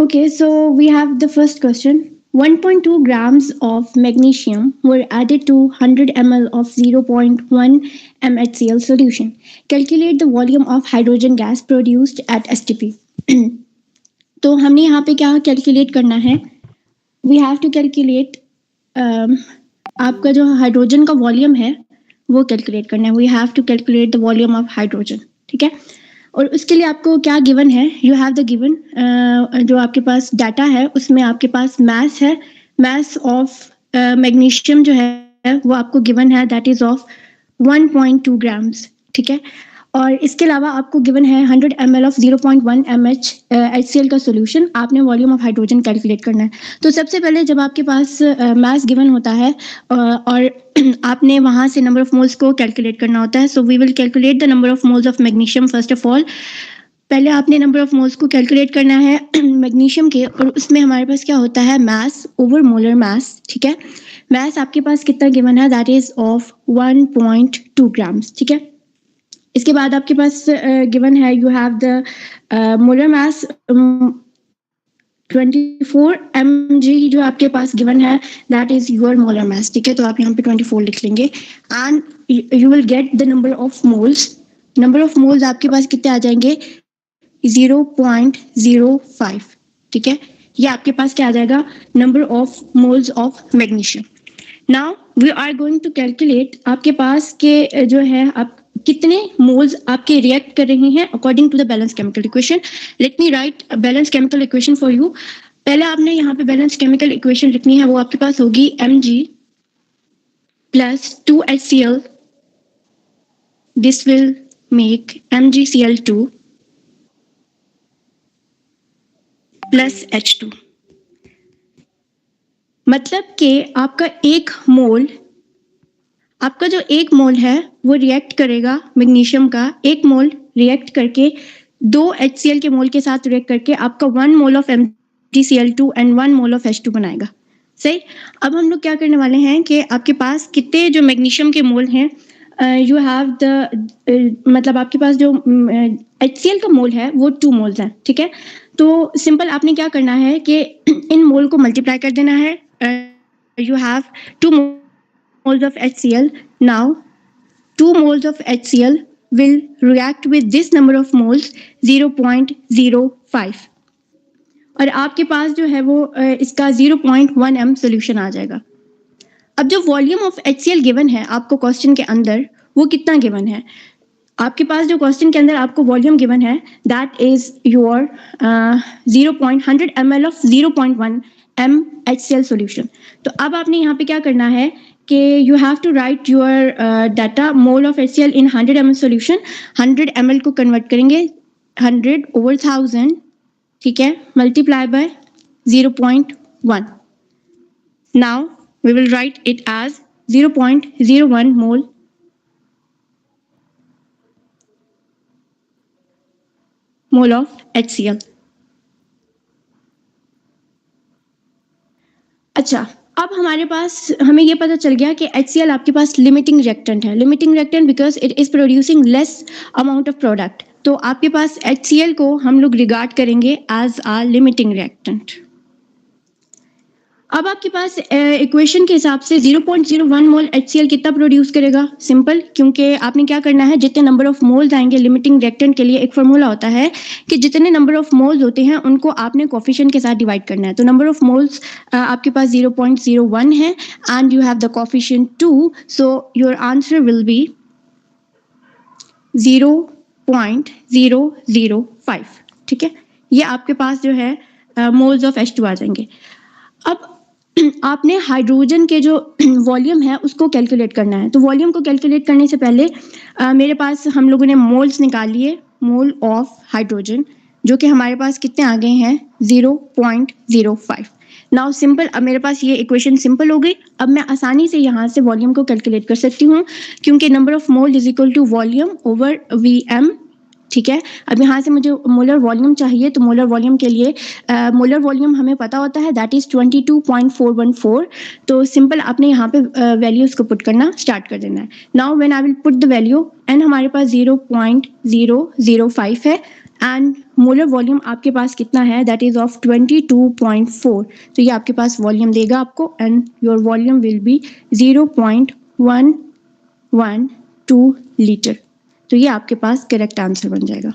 Okay, so we have the first question. 1.2 grams of magnesium were added to 100 ml of 0.1 mHCl solution. Calculate the volume of hydrogen gas produced at STP. तो हमने यहाँ पे क्या calculate करना है? We have to calculate आपका जो hydrogen का वॉल्यूम है वो कैलकुलेट करना है. We have to calculate the volume of hydrogen. ठीक है, और उसके लिए आपको क्या गिवन है? यू हैव द गिवन जो आपके पास डाटा है उसमें आपके पास मैस है. मैस ऑफ मैग्नीशियम जो है वो आपको गिवन है, दैट इज ऑफ 1.2 ग्राम्स. ठीक है, और इसके अलावा आपको गिवन है 100 ml ऑफ 0.1 mH HCl का सोल्यूशन. आपने वॉल्यूम ऑफ हाइड्रोजन कैलकुलेट करना है. तो सबसे पहले जब आपके पास मैस गिवन होता है और आपने वहां से नंबर ऑफ मोल्स को कैलकुलेट करना होता है. So we will calculate the number of moles of magnesium first of all. पहले आपने नंबर ऑफ मोल्स को कैलकुलेट करना है मैग्नीशियम के, और उसमें हमारे पास क्या होता है? Mass over molar mass. ठीक है, मैस आपके पास कितना गिवन है? That is of 1.2 grams. ठीक है, इसके बाद आपके पास गिवन है you have the molar mass 24 mg जो आपके पास गिवन है, that is your molar mass. ठीक है, तो आप यहाँ पे 24 लिख लेंगे and you will get the number of moles. Number of moles आपके पास कितने आ जाएंगे? 0.05. ठीक है, ये आपके पास क्या आ जाएगा? Number of moles of magnesium. Now we are going to calculate आपके पास के जो है आप कितने मोल्स आपके रिएक्ट कर रहे हैं according to the balance chemical equation. Let me write balance chemical equation for you. पहले आपने यहाँ पे बैलेंस केमिकल इक्वेशन लिखनी है, वो आपके पास होगी Mg plus 2HCl. This will make MgCl2 plus H2. मतलब कि आपका जो एक मोल है वो रिएक्ट करेगा मैग्नीशियम का, एक मोल रिएक्ट करके 2 HCl के मोल के साथ रिएक्ट करके आपका 1 mole of MgCl2 and 1 mole of H2 बनाएगा. सही. अब हम लोग क्या करने वाले हैं कि आपके पास कितने जो मैग्नीशियम के मोल हैं, यू हैव द मतलब आपके पास जो HCl का मोल है वो 2 मोल्स हैं. ठीक है, तो सिंपल आपने क्या करना है कि इन मोल को मल्टीप्लाई कर देना है. You have 2 moles of HCl. Now 2 moles of HCl will react with this number of moles 0.05 और आपके पास जो है वो इसका 0.1 m सोल्यूशन आ जाएगा. अब जो वॉल्यूम ऑफ HCl गिवन है आपको क्वेश्चन के अंदर वो कितना गिवन है? आपके पास जो क्वेश्चन के अंदर आपको वॉल्यूम गिवन है that is your 0.100 ml of 0.1 m HCl solution. तो अब आपने यहाँ पे क्या करना है कि you have to write your data mole of HCl in 100 ml solution. 100 ml को कन्वर्ट करेंगे 100 over 1000. ठीक है, multiply by 0.1. Now we will write it as 0.01 mole of HCl. अच्छा, अब हमारे पास हमें ये पता चल गया कि HCl आपके पास लिमिटिंग रिएक्टेंट है. Limiting reactant because it is producing less amount of product. तो आपके पास HCl को हम लोग रिगार्ड करेंगे एज अ लिमिटिंग रिएक्टेंट. अब आपके पास इक्वेशन के हिसाब से 0.01 मोल HCl कितना प्रोड्यूस करेगा? सिंपल, क्योंकि आपने क्या करना है, जितने नंबर ऑफ मोल्स आएंगे लिमिटिंग रिएक्टेंट के लिए एक फार्मूला होता है कि जितने नंबर ऑफ मोल्स होते हैं उनको आपने कोफिशिएंट के साथ डिवाइड करना है. तो नंबर ऑफ मोल्स आपके पास 0.01 है and you have the coefficient 2, so your answer will be 0.005. ठीक है, ये आपके पास जो है मोल्स ऑफ H2 आ जाएंगे. अब आपने हाइड्रोजन के जो वॉल्यूम है उसको कैलकुलेट करना है. तो वॉल्यूम को कैलकुलेट करने से पहले मेरे पास हम लोगों ने मोल्स निकाल लिए, मोल ऑफ हाइड्रोजन, जो कि हमारे पास कितने आ गए हैं? 0.05. नाउ सिंपल, अब मेरे पास ये इक्वेशन सिंपल हो गई. अब मैं आसानी से यहाँ से वॉल्यूम को कैलकुलेट कर सकती हूँ क्योंकि number of mole is equal to volume over Vm. ठीक है, अब यहाँ से मुझे मोलर वॉल्यूम चाहिए, तो मोलर वॉल्यूम के लिए मोलर वॉल्यूम हमें पता होता है दैट इज 22.414. तो सिंपल आपने यहाँ पे वैल्यूज को पुट करना स्टार्ट कर देना है. Now when I will put the value and हमारे पास 0.005 है एंड मोलर वॉल्यूम आपके पास कितना है, दैट इज ऑफ 22.4। तो ये आपके पास वॉल्यूम देगा आपको, and your volume will B 0.112 litre. तो ये आपके पास करेक्ट आंसर बन जाएगा।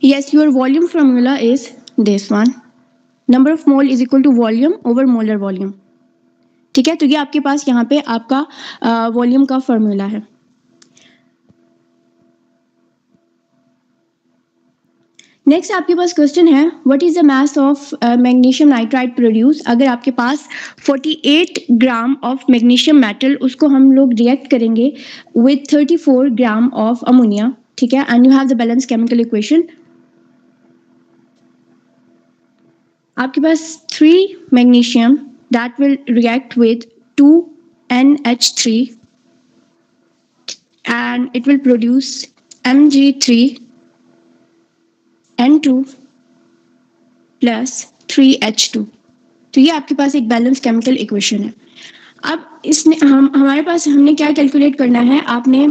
Yes, your volume formula is this one. Number of mole is equal to volume over molar volume. ठीक है, तो ये आपके पास यहाँ पे आपका वॉल्यूम का फॉर्मूला है। नेक्स्ट आपके पास क्वेश्चन है, what is the mass of magnesium nitride produce. अगर आपके पास 48 ग्राम ऑफ मैग्नीशियम मेटल, उसको हम लोग रिएक्ट करेंगे विथ 34 ग्राम ऑफ अमोनिया, ठीक है, and you have the balance chemical equation. आपके पास 3 magnesium that will react with 2 NH3 and it will produce Mg3 N2 plus 3H2। तो ये आपके पास एक बैलेंस केमिकल इक्वेशन है। अब इसने हमारे पास हमने क्या कैलकुलेट करना है, आपने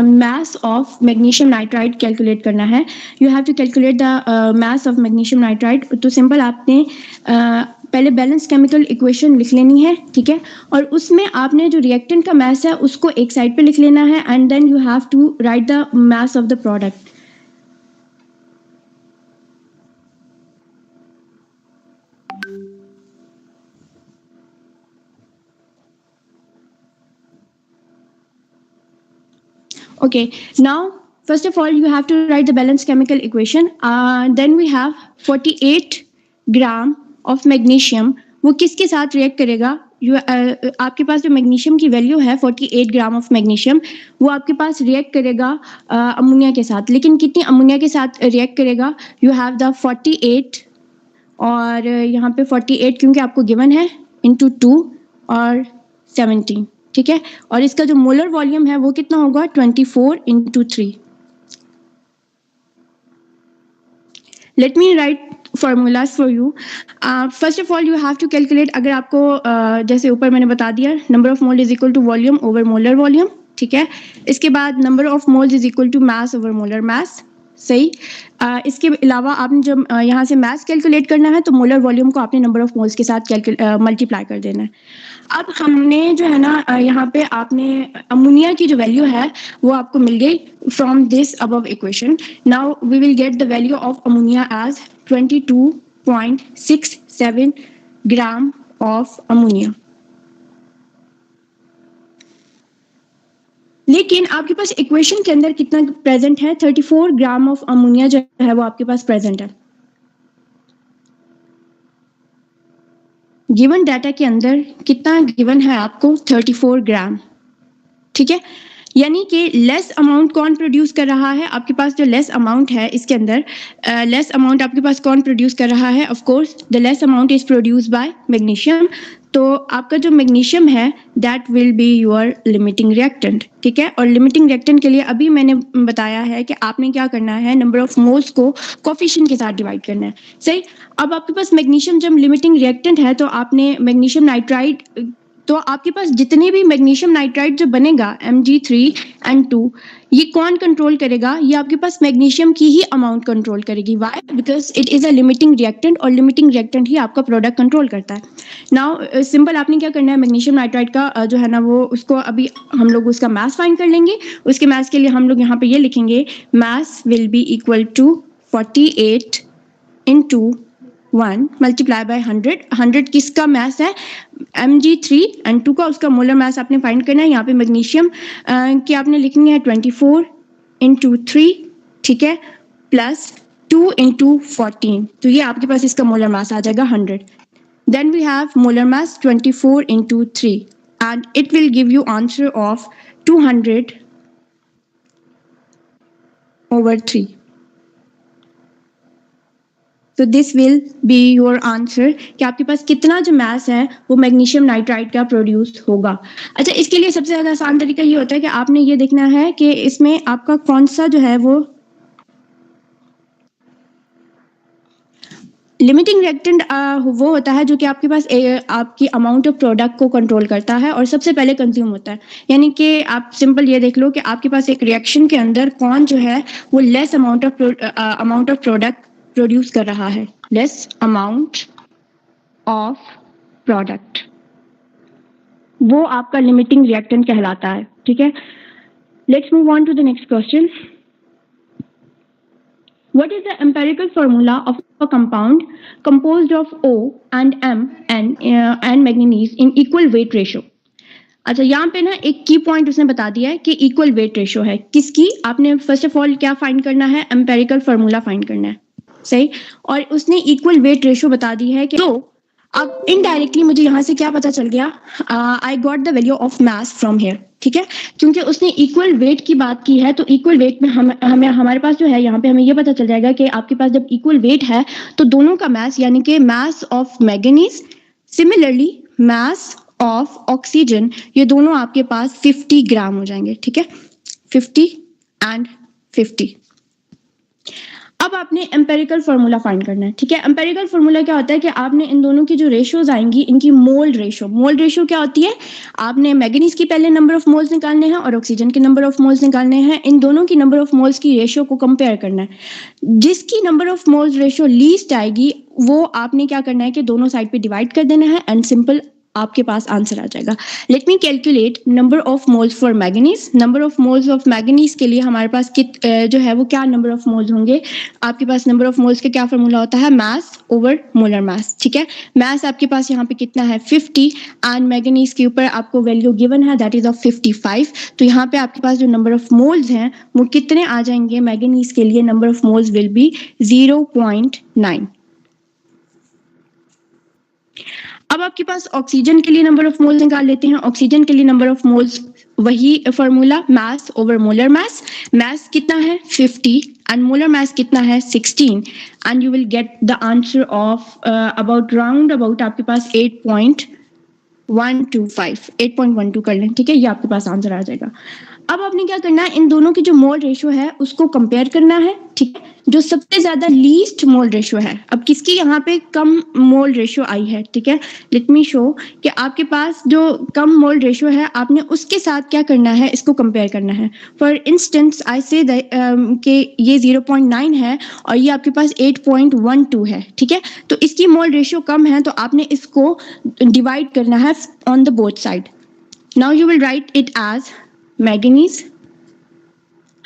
mass of magnesium nitride calculate करना है। You have to calculate the mass of magnesium nitride. तो सिंपल आपने पहले बैलेंस केमिकल इक्वेशन लिख लेनी है, ठीक है, और उसमें आपने जो रिएक्टेंट का मास है उसको एक साइड पे लिख लेना है, and then you have to write the mass of the product. Okay, now first of all you have to write the balanced chemical equation. Then we have 48 gram of magnesium, वो किसके साथ react करेगा। आपके पास जो magnesium की value है 48 gram of magnesium, वो आपके पास रिएक्ट करेगा अमोनिया के साथ। लेकिन कितनी अमोनिया के साथ रिएक्ट करेगा, यू हैव द 48 और यहाँ पे 48 क्योंकि आपको गिवन है इंटू 2 और 17, ठीक है, और इसका जो मोलर वॉल्यूम है वो कितना होगा 24 into 3। Let me write formulas for you. First of all you have to calculate, अगर आपको जैसे ऊपर मैंने बता दिया, number of mole is equal to volume over molar volume, ठीक है। इसके बाद number of moles is equal to mass over molar mass, सही। इसके अलावा आपने जब यहाँ से मास कैलकुलेट करना है तो मोलर वॉल्यूम को आपने नंबर ऑफ मोल्स के साथ मल्टीप्लाई कर देना है। अब हमने जो है ना यहाँ पे आपने अमोनिया की जो वैल्यू है वो आपको मिल गई from this above equation. Now we will get the value of ammonia as 22.67 gram of ammonia. लेकिन आपके पास इक्वेशन के अंदर कितना प्रेजेंट है, 34 ग्राम ऑफ अमोनिया जो है वो आपके पास प्रेजेंट है। गिवन डाटा के अंदर कितना गिवन है आपको 34 ग्राम, ठीक है, यानी कि लेस अमाउंट कौन प्रोड्यूस कर रहा है, आपके पास जो लेस अमाउंट है इसके अंदर लेस अमाउंट आपके पास कौन प्रोड्यूस कर रहा है, of course the less amount is produce by magnesium. तो आपका जो मैग्नीशियम है that will be your limiting reactant, ठीक है, और लिमिटिंग रिएक्टेंट के लिए अभी मैंने बताया है कि आपने क्या करना है, नंबर ऑफ मोल्स को कोफिशिएंट के साथ डिवाइड करना है, सही। अब आपके पास मैग्नीशियम जब लिमिटिंग रिएक्टेंट है तो आपने मैग्नीशियम नाइट्राइड, तो आपके पास जितने भी मैग्नीशियम नाइट्राइड जो बनेगा Mg3N2, ये कौन कंट्रोल करेगा, ये आपके पास मैग्नीशियम की ही अमाउंट कंट्रोल करेगी। Why, because it is a limiting reactant, और लिमिटिंग रिएक्टेंट ही आपका प्रोडक्ट कंट्रोल करता है। नाउ सिंपल आपने क्या करना है, मैग्नीशियम नाइट्राइड का जो है ना वो उसको अभी हम लोग उसका मास फाइंड कर लेंगे। उसके मास के लिए हम लोग यहाँ पे ये लिखेंगे, mass will be equal to 48 into 1 multiply by 100। 100 किसका मास है, Mg3N2 का, उसका मोलर मास आपने फाइंड करना है। यहाँ पे मैग्नीशियम की आपने लिखनी है 24 इंटू 3, ठीक है, प्लस 2 इंटू 14, तो ये आपके पास इसका मोलर मास आ जाएगा 100। Then we have molar mass 24 into 3 and it will give you answer of 200 over 3। तो this will be your answer कि आपके पास कितना जो मास है वो मैग्नीशियम नाइट्राइड का प्रोड्यूस होगा। अच्छा, इसके लिए सबसे ज़्यादा आसान तरीका ये होता है कि आपने ये देखना है कि इसमें आपका कौन सा जो है वो लिमिटिंग रिएक्टेंट वो होता है जो कि आपके पास आपकी अमाउंट ऑफ प्रोडक्ट को कंट्रोल करता है और सबसे पहले कंज्यूम होता है। यानी कि आप सिंपल ये देख लो कि आपके पास एक रिएक्शन के अंदर कौन जो है वो less amount of product produce कर रहा है, लेस अमाउंट ऑफ प्रोडक्ट, वो आपका लिमिटिंग रिएक्टेंट कहलाता है। ठीक है, let's move on to the next question. What is the empirical formula of a compound composed of O and M and manganese in equal weight ratio? अच्छा, यहाँ पे ना एक की पॉइंट उसने बता दिया है कि इक्वल वेट रेशियो है किसकी। आपने फर्स्ट ऑफ ऑल क्या फाइंड करना है, एम्पेरिकल फॉर्मूला फाइंड करना है, सही। और उसने इक्वल वेट रेशियो बता दी है कि तो अब इनडायरेक्टली मुझे यहाँ से क्या पता चल गया, I got the value of mass from here. ठीक है, क्योंकि उसने इक्वल वेट की बात की है तो इक्वल वेट में हमें हमारे पास जो है यहाँ पे हमें ये पता चल जाएगा कि आपके पास जब इक्वल वेट है तो दोनों का मास यानी कि mass of manganese similarly mass of oxygen, ये दोनों आपके पास 50 ग्राम हो जाएंगे। ठीक है, 50 एंड 50। अब आपने एम्पेरिकल फार्मूला फाइंड करना है। ठीक है, एम्पेरिकल फार्मूला क्या होता है कि आपने इन दोनों की जो रेशियोज आएंगी इनकी मोल रेशियो क्या होती है, आपने मैंगनीज की पहले नंबर ऑफ मोल्स निकालने हैं और ऑक्सीजन के नंबर ऑफ मोल्स निकालने हैं। इन दोनों की नंबर ऑफ मोल्स की रेशियो को कंपेयर करना है। जिसकी number of moles ratio least आएगी वो आपने क्या करना है कि दोनों साइड पे डिवाइड कर देना है एंड सिंपल आपके पास आंसर आ जाएगा। Let me calculate number of moles for manganese. Number of moles of manganese के लिए हमारे पास जो है वो क्या नंबर ऑफ मोल्स होंगे, आपके पास नंबर ऑफ मोल्स का क्या फॉर्मूला होता है, मास ओवर मोलर मास। ठीक है, मास आपके पास यहाँ पे कितना है 50 एंड मैंगनीज के ऊपर आपको वैल्यू गिवन है दैट इज ऑफ 55। तो यहाँ पे आपके पास जो नंबर ऑफ मोल्स हैं वो कितने आ जाएंगे, मैंगनीज के लिए number of moles will B 0.9। अब आपके पास ऑक्सीजन के लिए नंबर ऑफ मोल्स निकाल लेते हैं। ऑक्सीजन के लिए नंबर ऑफ मोल्स वही formula, mass over molar mass. Mass कितना है 50 एंड मोलर मास कितना है 16 and you will get the answer of about round about आपके पास 8.12 कर लें। ठीक है, ये आपके पास आंसर आ जाएगा। अब आपने क्या करना है, इन दोनों की जो मोल रेशियो है उसको कंपेयर करना है। ठीक है, जो सबसे ज्यादा लीस्ट मोल रेशियो है, अब किसकी यहाँ पे कम मोल रेशियो आई है। ठीक है, लेट मी शो कि आपके पास जो कम मोल रेशियो है आपने उसके साथ क्या करना है, इसको कंपेयर करना है। फॉर इंस्टेंस आई से कि ये 0.9 है और ये आपके पास 8.12 है। ठीक है, तो इसकी मोल रेशियो कम है तो आपने इसको डिवाइड करना है on the both side. Now you will write it as manganese.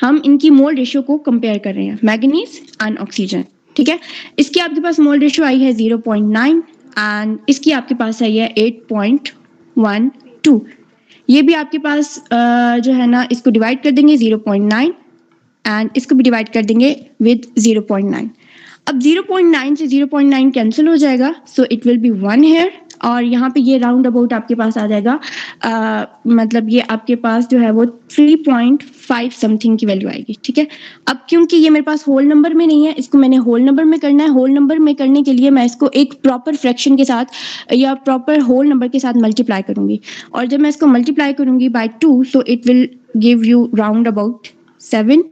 हम इनकी मोल रेशियो को कंपेयर कर रहे हैं, मैंगनीज एंड ऑक्सीजन। ठीक है, इसकी आपके पास मोल रेशियो आई है 0.9 एंड इसकी आपके पास आई है 8.12। ये भी आपके पास जो है ना इसको डिवाइड कर देंगे 0.9 एंड इसको भी डिवाइड कर देंगे विद 0.9। अब 0.9 से 0.9 कैंसिल हो जाएगा so it will be 1 here और यहाँ पे ये राउंड अबाउट आपके पास आ जाएगा, मतलब ये आपके पास जो है वो 3.5 समथिंग की वैल्यू आएगी। ठीक है, अब क्योंकि ये मेरे पास होल नंबर में नहीं है, इसको मैंने होल नंबर में करना है। होल नंबर में करने के लिए मैं इसको एक प्रॉपर फ्रैक्शन के साथ या प्रॉपर होल नंबर के साथ मल्टीप्लाई करूंगी और जब मैं इसको मल्टीप्लाई करूंगी by 2 so it will give you round about 7,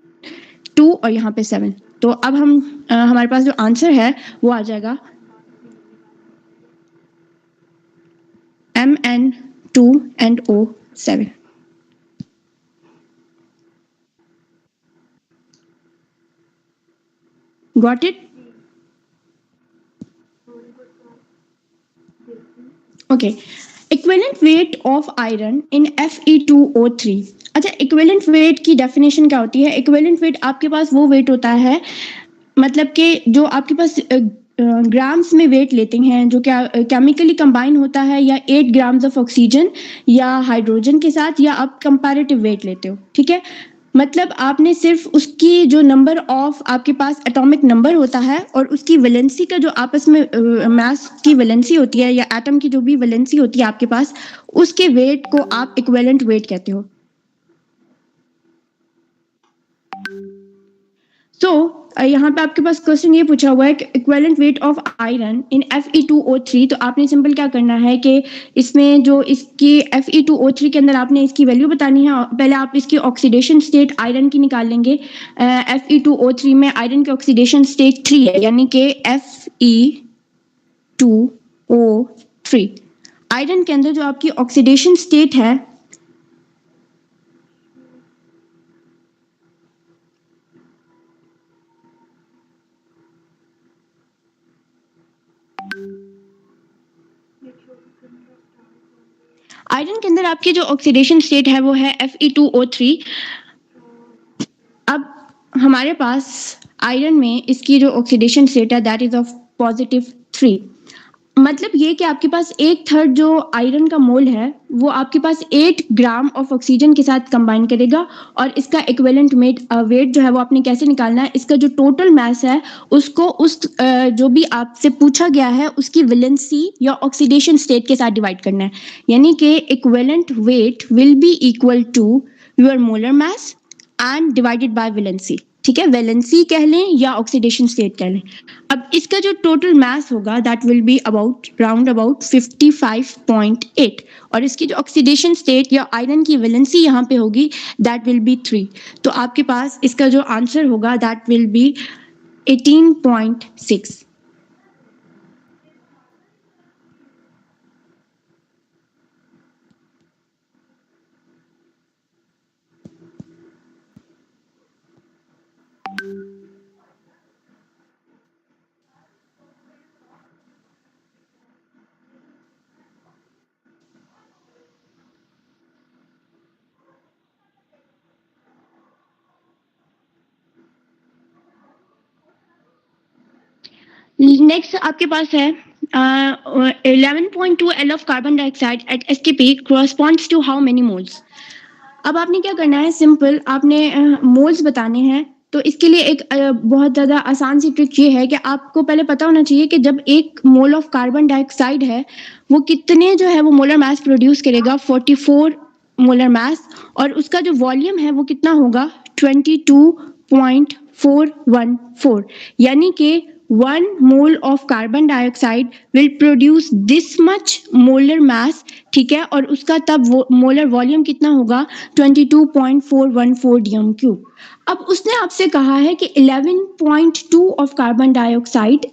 2 और यहाँ पे 7। तो अब हमारे पास जो आंसर है वो आ जाएगा MN2NO7। Got it? Okay. Equivalent weight of iron in Fe2O3। अच्छा, इक्विवेलेंट वेट की डेफिनेशन क्या होती है? इक्विवेलेंट वेट आपके पास वो वेट होता है, मतलब कि जो आपके पास ग्राम्स में वेट लेते हैं जो क्या केमिकली कंबाइन होता है या 8 ग्राम्स ऑफ ऑक्सीजन या हाइड्रोजन के साथ, या आप कंपैरेटिव वेट लेते हो। ठीक है, मतलब आपने सिर्फ उसकी जो नंबर ऑफ आपके पास एटॉमिक नंबर होता है और उसकी वैलेंसी का जो आपस में मास की वैलेंसी होती है या एटम की जो भी वैलेंसी होती है आपके पास, उसके वेट को आप इक्विवेलेंट वेट कहते हो। सो यहाँ पे आपके पास क्वेश्चन ये पूछा हुआ है कि equivalent weight of iron in Fe2O3। तो आपने सिंपल क्या करना है कि इसमें जो इसकी Fe2O3 के अंदर आपने इसकी वैल्यू बतानी है। पहले आप इसकी ऑक्सीडेशन स्टेट आयरन की निकाल लेंगे। Fe2O3 में आयरन की ऑक्सीडेशन स्टेट 3 है, यानी कि Fe Fe2O3। आयरन के अंदर जो आपकी ऑक्सीडेशन स्टेट है आयरन के अंदर आपकी जो ऑक्सीडेशन स्टेट है वो है Fe2O3। अब हमारे पास आयरन में इसकी जो ऑक्सीडेशन स्टेट है दैट इज ऑफ +3। मतलब ये कि आपके पास 1/3 जो आयरन का मोल है वो आपके पास 8 ग्राम ऑफ ऑक्सीजन के साथ कंबाइन करेगा और इसका इक्विवेलेंट वेट जो है वो आपने कैसे निकालना है, इसका जो टोटल मास है उसको उस जो भी आपसे पूछा गया है उसकी वैलेंसी या ऑक्सीडेशन स्टेट के साथ डिवाइड करना है। यानी कि equivalent weight will be equal to your molar mass and divided by valency. ठीक है, वैलेंसी कह लें या ऑक्सीडेशन स्टेट कह लें। अब इसका जो टोटल मास होगा that will be round about 55.8 और इसकी जो ऑक्सीडेशन स्टेट या आयरन की वैलेंसी यहाँ पे होगी दैट विल बी 3। तो आपके पास इसका जो आंसर होगा दैट विल बी 18.6। नेक्स्ट आपके पास है 11.2 L of carbon dioxide at STP corresponds to how many moles। अब आपने क्या करना है, सिंपल आपने मोल्स बताने हैं। तो इसके लिए एक बहुत ज़्यादा आसान सी ट्रिक ये है कि आपको पहले पता होना चाहिए कि जब 1 मोल ऑफ कार्बन डाइऑक्साइड है वो कितने जो है वो मोलर मास प्रोड्यूस करेगा, 44 मोलर मास, और उसका जो वॉल्यूम है वो कितना होगा 22.414। यानी कि 1 mole of carbon dioxide will produce this much molar mass। ठीक है, और उसका तब मोलर वॉल्यूम कितना होगा 22.414 dm³। अब उसने आपसे कहा है कि 11.2 ऑफ कार्बन डाइऑक्साइड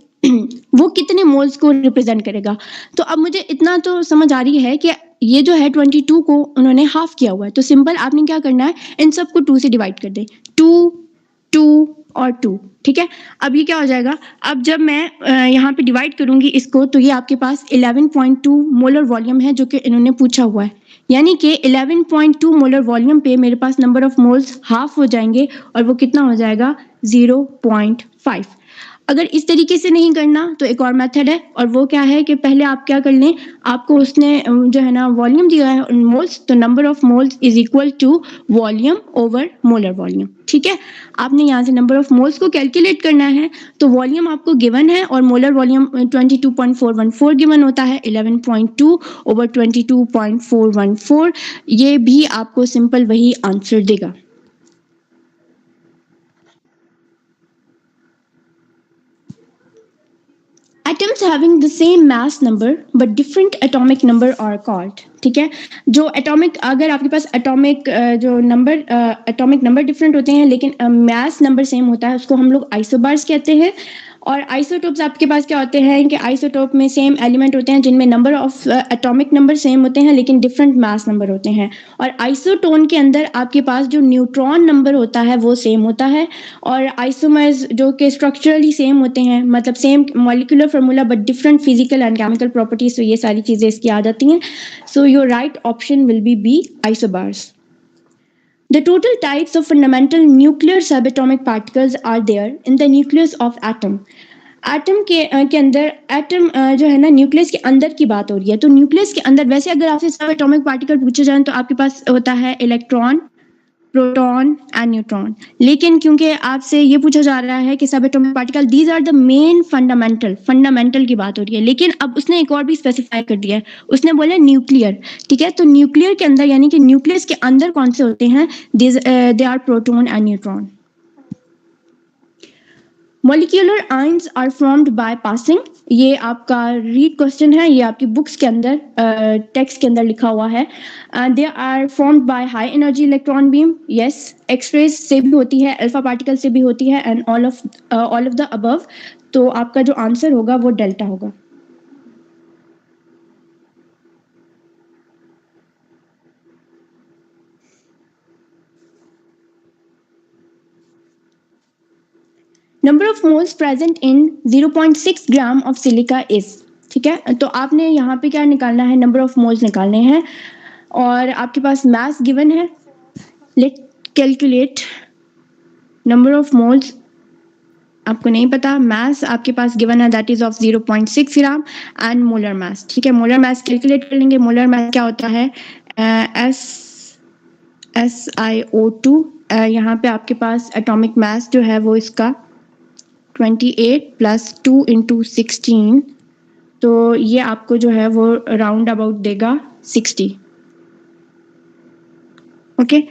वो कितने मोल्स को रिप्रेजेंट करेगा। तो अब मुझे इतना तो समझ आ रही है कि ये जो है 22 को उन्होंने हाफ किया हुआ है। तो सिंपल आपने क्या करना है, इन सबको 2 से डिवाइड कर दें, 2 2 और 2। ठीक है, अब ये क्या हो जाएगा, अब जब मैं यहाँ पे डिवाइड करूंगी इसको तो ये आपके पास 11.2 मोलर वॉल्यूम है जो कि इन्होंने पूछा हुआ है। यानी कि 11.2 मोलर वॉल्यूम पे मेरे पास नंबर ऑफ मोल्स हाफ हो जाएंगे और वो कितना हो जाएगा 0.5। अगर इस तरीके से नहीं करना तो एक और मेथड है, और वो क्या है कि पहले आप क्या कर लें, आपको उसने जो है ना वॉल्यूम दिया है मोल्स, तो number of moles is equal to volume over molar volume. ठीक है, आपने यहाँ से नंबर ऑफ मोल्स को कैलकुलेट करना है। तो वॉल्यूम आपको गिवन है और मोलर वॉल्यूम 22.414 गिवन होता है, 11.2 ओवर 22.414, ये भी आपको सिंपल वही आंसर देगा। Atoms having the same mass number but different atomic number are called। ठीक है, जो एटॉमिक, अगर आपके पास एटॉमिक जो नंबर एटॉमिक नंबर डिफरेंट होते हैं लेकिन मास नंबर सेम होता है उसको हम लोग आइसोबार्स कहते हैं। और आइसोटोप्स आपके पास क्या होते हैं कि आइसोटोप में सेम एलिमेंट होते हैं जिनमें number of atomic number same होते हैं लेकिन डिफरेंट मास नंबर होते हैं। और आइसोटोन के अंदर आपके पास जो न्यूट्रॉन नंबर होता है वो सेम होता है। और आइसोमर्स जो कि स्ट्रक्चरली सेम होते हैं, मतलब same molecular formula but different physical and chemical properties, तो ये सारी चीज़ें इसकी आ जाती हैं। So your right option will be B, isobars. The total types of fundamental nuclear subatomic particles are there in the nucleus of atom। Atom के अंदर एटम जो है ना न्यूक्लियस के अंदर की बात हो रही है। तो न्यूक्लियस के अंदर वैसे अगर आपसे सब एटॉमिक पार्टिकल पूछे जाएं तो आपके पास होता है इलेक्ट्रॉन, प्रोटॉन एंड न्यूट्रॉन। लेकिन क्योंकि आपसे ये पूछा जा रहा है कि सब atomic particle these are the main fundamental की बात हो रही है, लेकिन अब उसने एक और भी स्पेसिफाई कर दिया है, उसने बोला न्यूक्लियर। ठीक है, तो न्यूक्लियर के अंदर यानी कि न्यूक्लियस के अंदर कौन से होते हैं, they are proton and neutron. Molecular ions are formed by passing, ये आपका रीड क्वेश्चन है, ये आपकी बुक्स के अंदर टेक्स्ट के अंदर लिखा हुआ है। They are formed by high energy electron beam, yes, X-rays से भी होती है, अल्फा पार्टिकल से भी होती है, and all of the above. तो आपका जो आंसर होगा वो डेल्टा होगा। Number of moles present in 0.6 gram of silica is, ठीक है। तो आपने यहाँ पे क्या निकालना है, नंबर ऑफ मोल्स निकालने हैं और आपके पास मास गिवन है। Let calculate number of moles, आपको नहीं पता, मास आपके पास गिवन है that is of 0.6 gram and molar mass, ठीक है। मोलर मास कैलकुलेट कर लेंगे। मोलर मास क्या होता है, SiO2, यहाँ पे आपके पास एटॉमिक मास जो है वो इसका 28 + 2 × 16, तो ये आपको जो है वो राउंड अबाउट देगा 60। ओके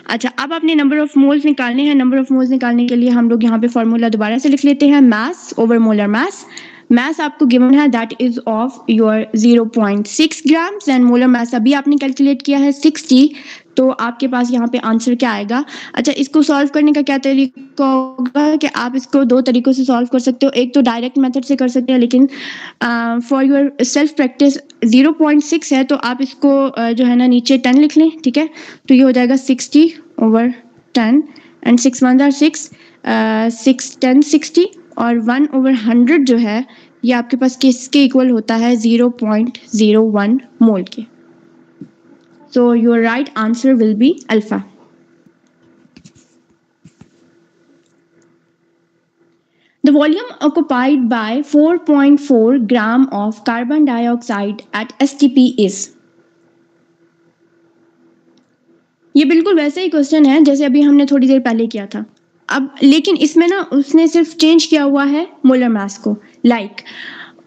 अच्छा, अब आपने नंबर ऑफ मोल्स निकालने हैं। नंबर ऑफ मोल्स निकालने के लिए हम लोग यहाँ पे फॉर्मूला दोबारा से लिख लेते हैं, मास ओवर मोलर मास। मास आपको गिवन है that is of your 0.6 grams and molar मास अभी आपने कैलकुलेट किया है 60, तो आपके पास यहाँ पे आंसर क्या आएगा। अच्छा, इसको सॉल्व करने का क्या तरीका होगा कि आप इसको दो तरीकों से सॉल्व कर सकते हो। एक तो डायरेक्ट मेथड से कर सकते हैं, लेकिन फॉर योर सेल्फ प्रैक्टिस 0.6 है तो आप इसको जो है ना नीचे 10 लिख लें, ठीक है। तो ये हो जाएगा 60/10 एंड 6 1 6, 6 10 60 और 1/100 जो है ये आपके पास किसके इक्वल होता है, 0.01 मोल के। So your right answer will be alpha. The volume occupied by 4.4 gram of carbon dioxide at STP is. ये बिल्कुल वैसा ही क्वेश्चन है जैसे अभी हमने थोड़ी देर पहले किया था। अब लेकिन इसमें ना उसने सिर्फ चेंज किया हुआ है मोलर मास को।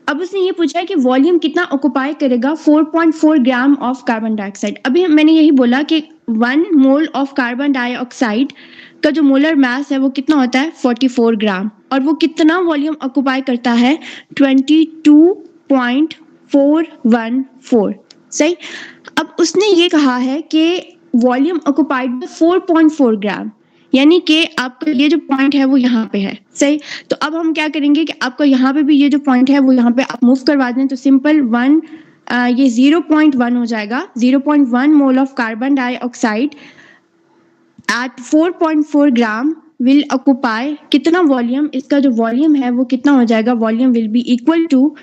अब उसने ये पूछा है कि वॉल्यूम कितना ऑक्युपाई करेगा 4.4 ग्राम ऑफ कार्बन डाइऑक्साइड। अभी मैंने यही बोला कि 1 मोल ऑफ कार्बन डाइऑक्साइड का जो मोलर मास है वो कितना होता है 44 ग्राम, और वो कितना वॉल्यूम ऑक्युपाई करता है 22.414। सही। अब उसने ये कहा है कि वॉल्यूम ऑक्युपाइड 4.4 ग्राम, यानी कि आपका ये जो पॉइंट है वो यहाँ पे है। सही। तो अब हम क्या करेंगे कि आपका यहाँ पे भी ये जो पॉइंट है वो यहाँ पे आप मूव करवा दें, तो सिंपल 1 ये 0.1 हो जाएगा। 0.1 mole of carbon dioxide at 4.4 gram will occupy कितना वॉल्यूम, इसका जो वॉल्यूम है वो कितना हो जाएगा, volume will be equal to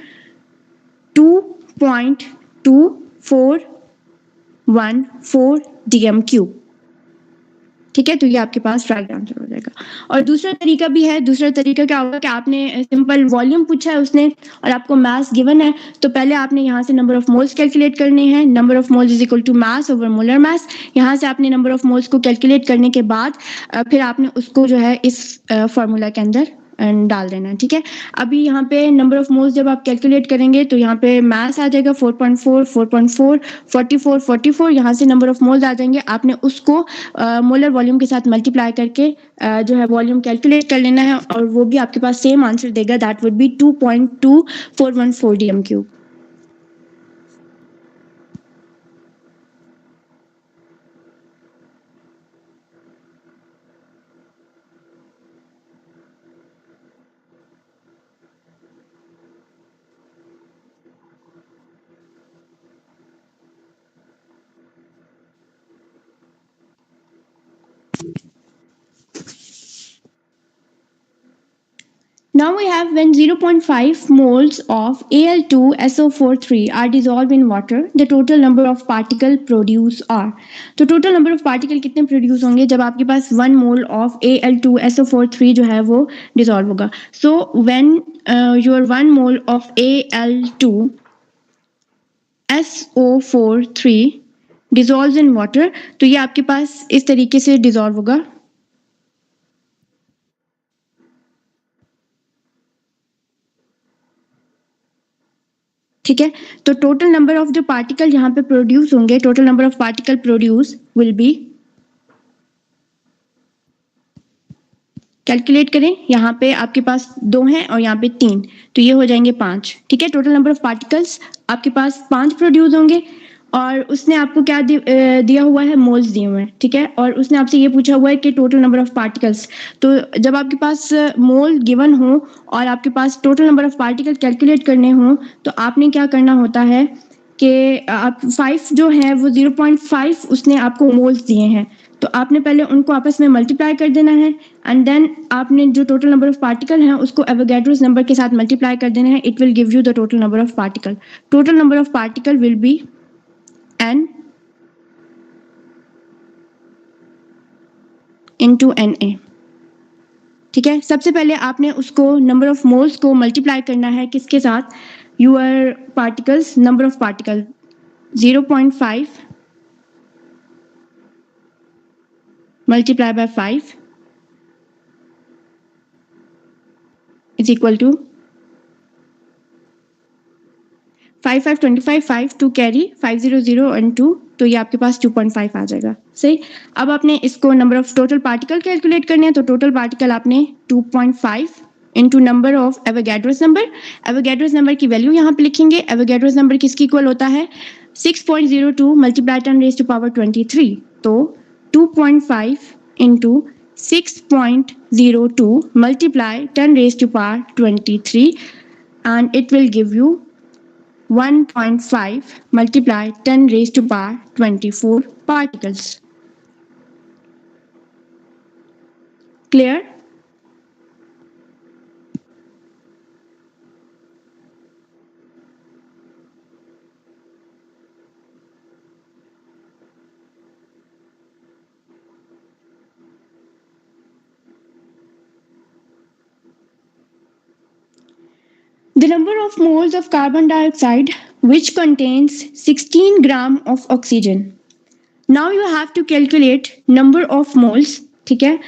2.2414 dm³। ठीक है, तो ये आपके पास राइट आंसर हो जाएगा। और दूसरा तरीका भी है। दूसरा तरीका क्या होगा कि आपने सिंपल वॉल्यूम पूछा है उसने और आपको मास गिवन है, तो पहले आपने यहाँ से नंबर ऑफ मोल्स कैलकुलेट करने हैं। Number of moles is equal to mass over molar mass. यहाँ से आपने नंबर ऑफ मोल्स को कैलकुलेट करने के बाद फिर आपने उसको जो है इस फॉर्मूला के अंदर डाल देना है। ठीक है, अभी यहाँ पे नंबर ऑफ मोल्स जब आप कैलकुलेट करेंगे तो यहाँ पे मास आ जाएगा 4.4 4.4 44 44, यहाँ से नंबर ऑफ मोल्स आ जाएंगे। आपने उसको मोलर वॉल्यूम के साथ मल्टीप्लाई करके जो है वॉल्यूम कैलकुलेट कर लेना है और वो भी आपके पास सेम आंसर देगा, that would be 2.2414 dm³। Now we have when 0.5 moles of Al2SO43 are dissolved in water, the total number of particle produce are. तो total number of particle कितने produce होंगे जब आपके पास 1 mole of Al2SO43 जो है वो dissolve होगा। So when your 1 mole of Al2SO43 dissolves in water, तो ये आपके पास इस तरीके से dissolve होगा। ठीक है, तो टोटल नंबर ऑफ जो पार्टिकल यहाँ पे प्रोड्यूस होंगे, total number of particle produce will be, calculate करें, यहाँ पे आपके पास 2 हैं और यहाँ पे 3, तो ये हो जाएंगे 5। ठीक है, टोटल नंबर ऑफ पार्टिकल्स आपके पास 5 प्रोड्यूस होंगे और उसने आपको क्या दिया हुआ है, मोल्स दिए हुए हैं। ठीक है, और उसने आपसे ये पूछा हुआ है कि टोटल नंबर ऑफ पार्टिकल्स। तो जब आपके पास मोल गिवन हो और आपके पास total number of particle calculate करने हो, तो आपने क्या करना होता है कि आप 5 जो है वो 0.5 उसने आपको मोल्स दिए हैं, तो आपने पहले उनको आपस में मल्टीप्लाई कर देना है एंड देन आपने जो टोटल नंबर ऑफ पार्टिकल हैं उसको एवोगैड्रोस नंबर के साथ मल्टीप्लाई कर देना है. It will give you the total number of particle. Total number of particle will be n into Na. ठीक है, सबसे पहले आपने उसको नंबर ऑफ मोल्स को मल्टीप्लाई करना है किसके साथ, your particles, number of particle 0.5 multiply by 5 is equal to 5 5 25 5 2 carry 5 0 0 and 2, तो ये आपके पास 2.5 आ जाएगा. सही. अब आपने इसको number of total particle calculate करने हैं, तो टोटल पार्टिकल आपने 2.5 into number of Avogadro's number. Avogadro's number की वैल्यू यहाँ पे लिखेंगे. एवोगैड्रोस नंबर किसकी इक्वल होता है, 6.02 मल्टीप्लाई 10 रेज़ टू पावर 23. तो 2.5 into 6.02 multiply 10 raised to power 23 and it will give you 1.5 multiply 10 raised to power 24 particles. Clear? The number of moles of carbon dioxide which contains 16 gram of oxygen. Now you have to calculate number of moles. ठीक है,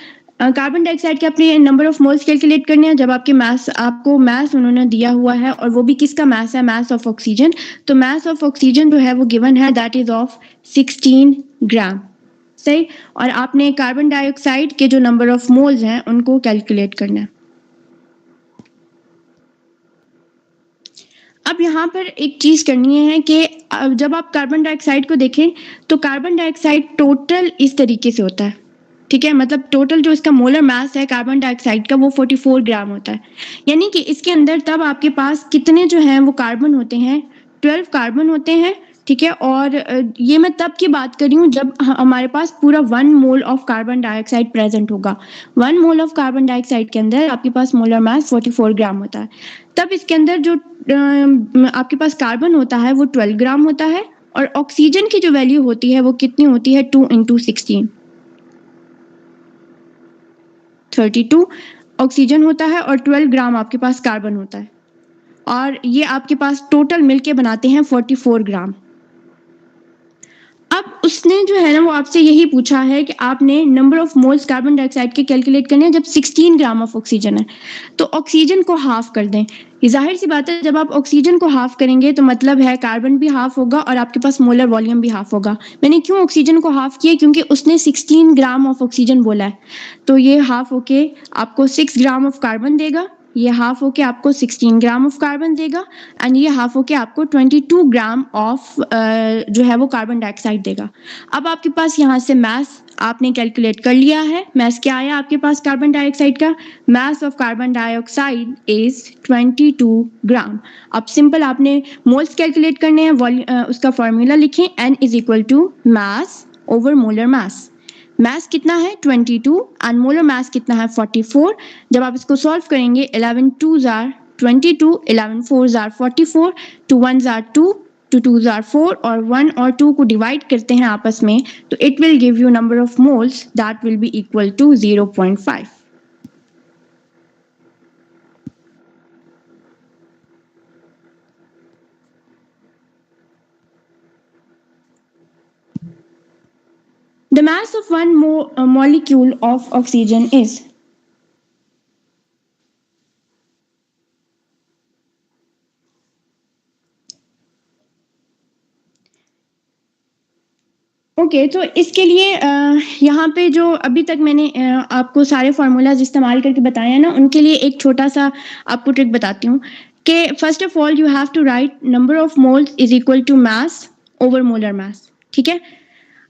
carbon dioxide के अपने number of moles calculate करने हैं. जब आपके मास, आपको मास उन्होंने दिया हुआ है और वो भी किसका मास है, मास ऑफ ऑक्सीजन. तो मास ऑफ ऑक्सीजन जो है वो गिवन है, दैट इज ऑफ 16 ग्राम. सही. और आपने कार्बन डाइऑक्साइड के जो नंबर ऑफ मोल्स हैं उनको कैलकुलेट करना है. अब यहाँ पर एक चीज करनी है कि जब आप कार्बन डाइऑक्साइड को देखें तो कार्बन डाइऑक्साइड टोटल इस तरीके से होता है. ठीक है, मतलब टोटल जो इसका मोलर मास है कार्बन डाइऑक्साइड का वो 44 ग्राम होता है. यानी कि इसके अंदर तब आपके पास कितने जो हैं वो कार्बन होते हैं, 12 कार्बन होते हैं. ठीक है, और ये मैं तब की बात कर रही हूँ जब हमारे पास पूरा 1 mole of carbon dioxide present होगा. 1 मोल ऑफ कार्बन डाइऑक्साइड के अंदर आपके पास मोलर मास 44 ग्राम होता है. तब इसके अंदर जो आपके पास कार्बन होता है वो 12 ग्राम होता है और ऑक्सीजन की जो वैल्यू होती है वो कितनी होती है, 2 इंटू 16 32 ऑक्सीजन होता है और 12 ग्राम आपके पास कार्बन होता है. और ये आपके पास टोटल मिलके बनाते हैं 44 ग्राम. अब उसने जो है ना वो आपसे यही पूछा है कि आपने number of moles carbon dioxide के कैलकुलेट करने हैं जब 16 ग्राम ऑफ ऑक्सीजन है. तो ऑक्सीजन को हाफ कर दें. ये जाहिर सी बात है, जब आप ऑक्सीजन को हाफ करेंगे तो मतलब है कार्बन भी हाफ होगा और आपके पास मोलर वॉल्यूम भी हाफ होगा. मैंने क्यों ऑक्सीजन को हाफ किया, क्योंकि उसने 16 ग्राम ऑफ ऑक्सीजन बोला है. तो ये हाफ होके आपको 6 ग्राम ऑफ कार्बन देगा, ये हाफ होके आपको 16 ग्राम ऑफ कार्बन देगा एंड ये हाफ होके आपको 22 ग्राम ऑफ जो है वो कार्बन डाइऑक्साइड देगा. अब आपके पास यहाँ से मास आपने कैलकुलेट कर लिया है. मास क्या आया आपके पास कार्बन डाइऑक्साइड का, mass of carbon dioxide is 22 ग्राम. अब सिंपल आपने मोल्स कैलकुलेट करने हैं, उसका फॉर्मूला लिखें, n is equal to mass over molar mass. Mass कितना है 22 एंड मोलर मास कितना है 44. जब आप इसको सॉल्व करेंगे 11 2s are 22, 11 4s are 44, 2 1s are 2, 2 2s are 4 और 1 और 2 को डिवाइड करते हैं आपस में तो it will give you number of moles that will be equal to 0.5. The mass of one molecule of oxygen is okay. तो इसके लिए यहाँ पे जो अभी तक मैंने आपको सारे फार्मूलाज इस्तेमाल करके बताए हैं ना, उनके लिए एक छोटा सा आपको ट्रिक बताती हूँ कि first of all you have to write number of moles is equal to mass over molar mass. ठीक है,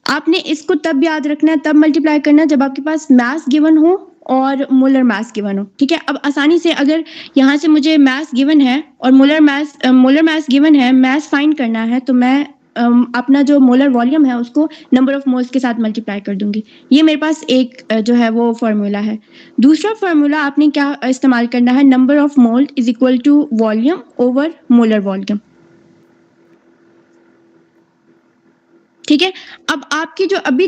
आपने इसको तब याद रखना है, तब मल्टीप्लाई करना है जब आपके पास मास गिवन हो और मोलर मास गिवन हो. ठीक है, अब आसानी से अगर यहाँ से मुझे मास गिवन है और मोलर मास गिवन है, मास फाइंड करना है, तो मैं अपना जो मोलर वॉल्यूम है उसको नंबर ऑफ मोल्स के साथ मल्टीप्लाई कर दूंगी। ये मेरे पास एक जो है वो फॉर्मूला है। दूसरा फॉर्मूला आपने क्या इस्तेमाल करना है, number of mole is equal to volume over molar volume. ठीक है, अब आपकी जो अभी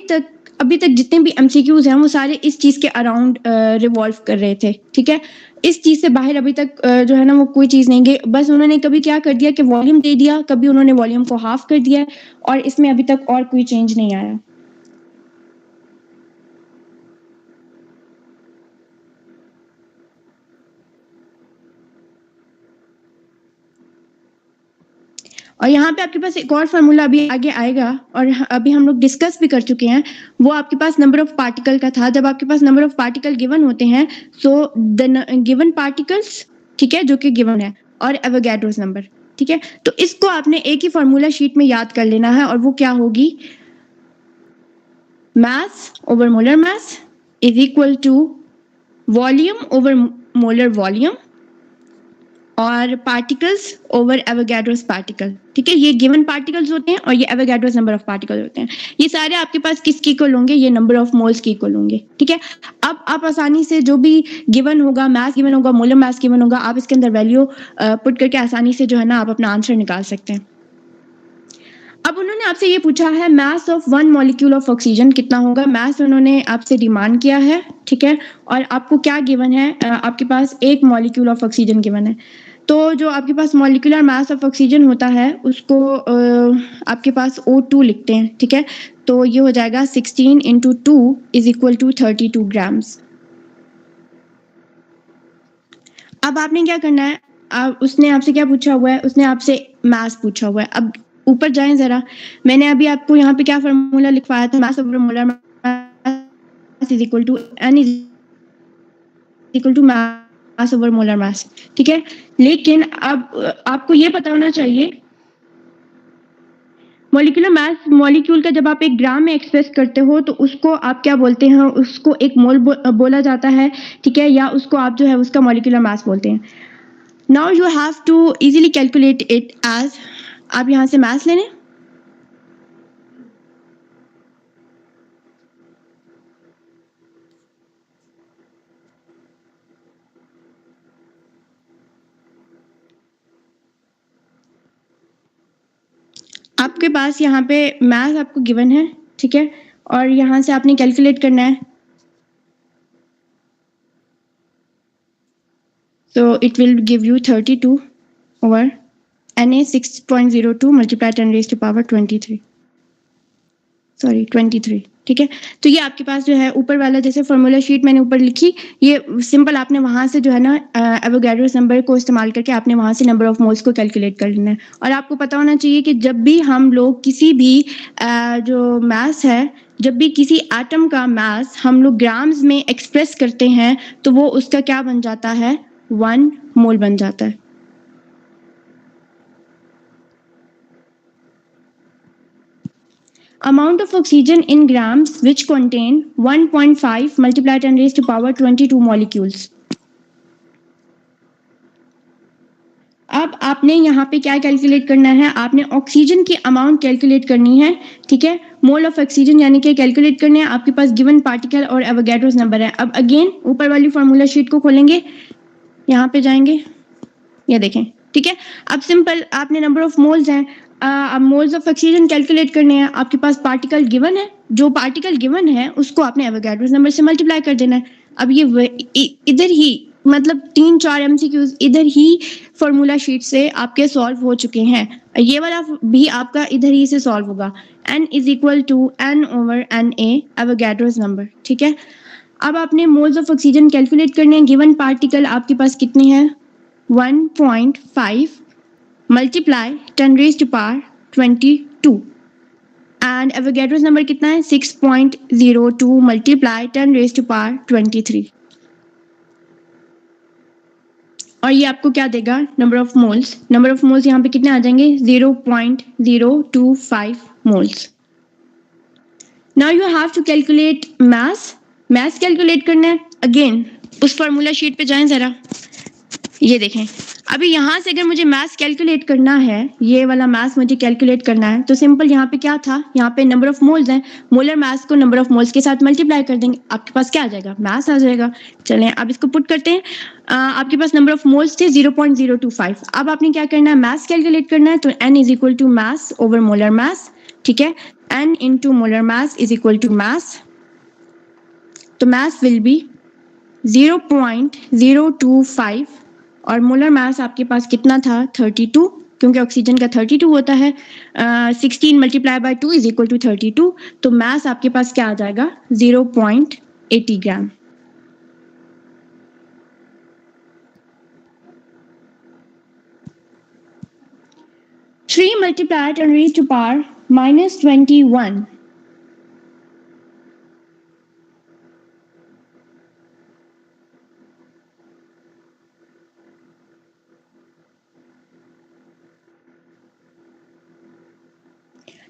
तक जितने भी एमसीक्यूज हैं वो सारे इस चीज के अराउंड रिवॉल्व कर रहे थे। ठीक है, इस चीज से बाहर अभी तक जो है ना वो कोई चीज नहीं गई। बस उन्होंने कभी क्या कर दिया कि वॉल्यूम दे दिया, कभी उन्होंने वॉल्यूम को हाफ कर दिया, और इसमें अभी तक और कोई चेंज नहीं आया। और यहाँ पे आपके पास एक और फार्मूला अभी आगे आएगा, और अभी हम लोग डिस्कस भी कर चुके हैं। वो आपके पास नंबर ऑफ पार्टिकल का था। जब आपके पास नंबर ऑफ पार्टिकल गिवन होते हैं, सो द गिवन पार्टिकल्स, ठीक है, जो कि गिवन है, और एवोगैड्रोस नंबर। ठीक है, तो इसको आपने एक ही फार्मूला शीट में याद कर लेना है, और वो क्या होगी, mass over molar mass is equal to volume over molar volume और पार्टिकल्स ओवर एवोगैड्रोस पार्टिकल। ठीक है, ये गिवन पार्टिकल्स होते हैं और ये एवोगैड्रोस नंबर ऑफ पार्टिकल होते हैं। ये सारे आपके पास किसकी इक्वल होंगे, ये नंबर ऑफ मोल्स की इक्वल होंगे। ठीक है, अब आप आसानी से जो भी गिवन होगा, मास गिवन होगा, मोलर मास गिवन होगा, आप इसके अंदर वैल्यू पुट करके आसानी से जो है ना आप अपना आंसर निकाल सकते हैं। अब उन्होंने आपसे ये पूछा है mass of one molecule of oxygen कितना होगा। मास उन्होंने आपसे डिमांड किया है। ठीक है, और आपको क्या गिवन है, आपके पास एक मॉलिक्यूल ऑफ ऑक्सीजन गिवन है। तो जो आपके पास मॉलिक्यूलर मास ऑफ ऑक्सीजन होता है उसको आपके पास O2 लिखते हैं। ठीक है, तो ये हो जाएगा 16 × 2 इज इक्वल टू 32 ग्राम्स। अब आपने क्या करना है, उसने आपसे क्या पूछा हुआ है, उसने आपसे मास पूछा हुआ है। अब ऊपर जाएं जरा, मैंने अभी आपको यहाँ पे क्या फॉर्मूला लिखवाया था, mass over molar mass is equal to n is equal to mass over molar mass. ठीक है, लेकिन अब आपको ये पता होना चाहिए मॉलिक्यूलर मास, मॉलिक्यूल का जब आप एक ग्राम में एक्सप्रेस करते हो तो उसको आप क्या बोलते हैं, उसको एक मोल बोला जाता है। ठीक है, या उसको आप जो है उसका मॉलिक्यूलर मास बोलते हैं। Now you have to easily calculate it as, आप यहां से मास ले लें, आपके पास यहाँ पे मास आपको गिवन है। ठीक है, और यहाँ से आपने कैलकुलेट करना है। So it will give you 32 over Na 6.02 multiplied 10 raised to power 23. Sorry 23। ठीक है, तो ये आपके पास जो है ऊपर वाला जैसे फॉर्मूला शीट मैंने ऊपर लिखी, ये सिंपल आपने वहां से जो है ना एवोगैड्रोस नंबर को इस्तेमाल करके आपने वहां से नंबर ऑफ मोल्स को कैलकुलेट कर लेना है। और आपको पता होना चाहिए कि जब भी हम लोग किसी भी जो मास है, जब भी किसी एटम का मास हम लोग ग्राम्स में एक्सप्रेस करते हैं तो वो उसका क्या बन जाता है, 1 मोल बन जाता है। Amount of oxygen in grams which contain 1.5 multiplied 10 raised to power 22 molecules. अब आपने यहाँ पे क्या कैलकुलेट करना है, आपने ऑक्सीजन की अमाउंट कैलकुलेट करनी है। ठीक है, मोल ऑफ ऑक्सीजन यानी कि कैलकुलेट करने हैं। आपके पास गिवन पार्टिकल और एवोगैड्रोस नंबर है। अब अगेन ऊपर वाली फॉर्मूला शीट को खोलेंगे, यहाँ पे जाएंगे, ये देखें। ठीक है, अब सिंपल आपने नंबर ऑफ मोल्स हैं, अब मोल्स ऑफ ऑक्सीजन कैलकुलेट करने हैं। आपके पास पार्टिकल गिवन है, जो पार्टिकल गिवन है उसको आपने एवोगैड्रोस नंबर से मल्टीप्लाई कर देना है। अब ये इधर ही मतलब 3-4 एमसीक्यूज इधर ही फॉर्मूला शीट से आपके सॉल्व हो चुके हैं। ये वाला भी आपका इधर ही से सॉल्व होगा। n is equal to n over Na Avogadro's number. ठीक है, अब आपने मोल्स ऑफ ऑक्सीजन कैलकुलेट करने हैं। गिवन पार्टिकल आपके पास कितने हैं, 1.5 multiply 10 raised to power 22 and Avogadro's number कितना है, 6.02 multiply 10 raised to power 23। और ये आपको क्या देगा, number of moles. Number of moles यहाँ पे कितने आ जाएंगे, 0.025 moles. Now you have to calculate mass. Mass calculate करना है, अगेन उस फॉर्मूला शीट पे जाएं जरा, ये देखें अभी यहाँ से अगर मुझे मास कैलकुलेट करना है, ये वाला मास मुझे कैलकुलेट करना है, तो सिंपल यहाँ पे क्या था, यहाँ पे नंबर ऑफ मोल्स हैं, मोलर मास को नंबर ऑफ मोल्स के साथ मल्टीप्लाई कर देंगे, आपके पास क्या आ जाएगा, मास आ जाएगा। चलें अब इसको पुट करते हैं। आपके पास नंबर ऑफ मोल्स थे 0.025। अब आपने क्या करना है, मास कैलकुलेट करना है, तो n is equal to mass over molar mass, ठीक है। n into molar mass is equal to mass, तो मास विल बी 0.025 और मोलर मास आपके पास कितना था, 32, क्योंकि ऑक्सीजन का 32 होता है। 16 multiply by 2 is equal to 32, तो मास आपके पास क्या आ जाएगा, 0.80 gram. Three multiplied and raise to power -21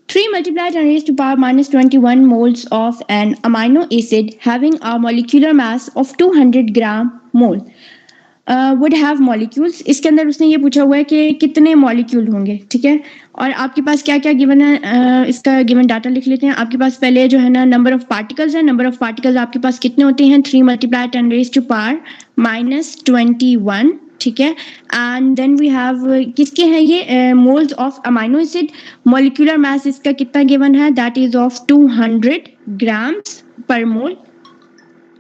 3 multiplied and raised to power -21 moles of an amino acid having a molecular mass of 200 gram mole would have molecules। इसके अंदर उसने ये पूछा हुआ है कि कितने मॉलिक्यूल होंगे, ठीक है। और आपके पास क्या क्या गिवन है, इसका गिवन डाटा लिख लेते हैं। आपके पास पहले जो है ना नंबर ऑफ पार्टिकल्स है, नंबर ऑफ पार्टिकल्स आपके पास कितने होते हैं, 3 multiplied and raise to power -21, ठीक है। एंड देन वी हैव किसके हैं ये, moles of amino acid, molecular mass इसका कितना गिवन है, दैट इज ऑफ 200 ग्राम्स पर मोल।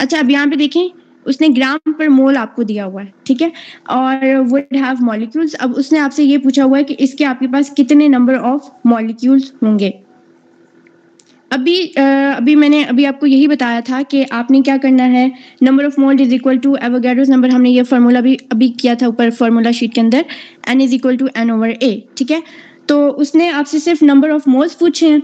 अच्छा अब यहाँ पे देखें, उसने ग्राम पर मोल आपको दिया हुआ है, ठीक है, और वुड हैव मॉलिक्यूल्स। अब उसने आपसे ये पूछा हुआ है कि इसके आपके पास कितने नंबर ऑफ मॉलिक्यूल्स होंगे। अभी मैंने आपको यही बताया था कि आपने क्या करना है, number of mole is equal to Avogadro's number, हमने ये फार्मूला भी अभी किया था ऊपर फार्मूला शीट के अंदर, n is equal to n over a, ठीक है। तो उसने आपसे सिर्फ नंबर ऑफ मोल्स पूछे हैं।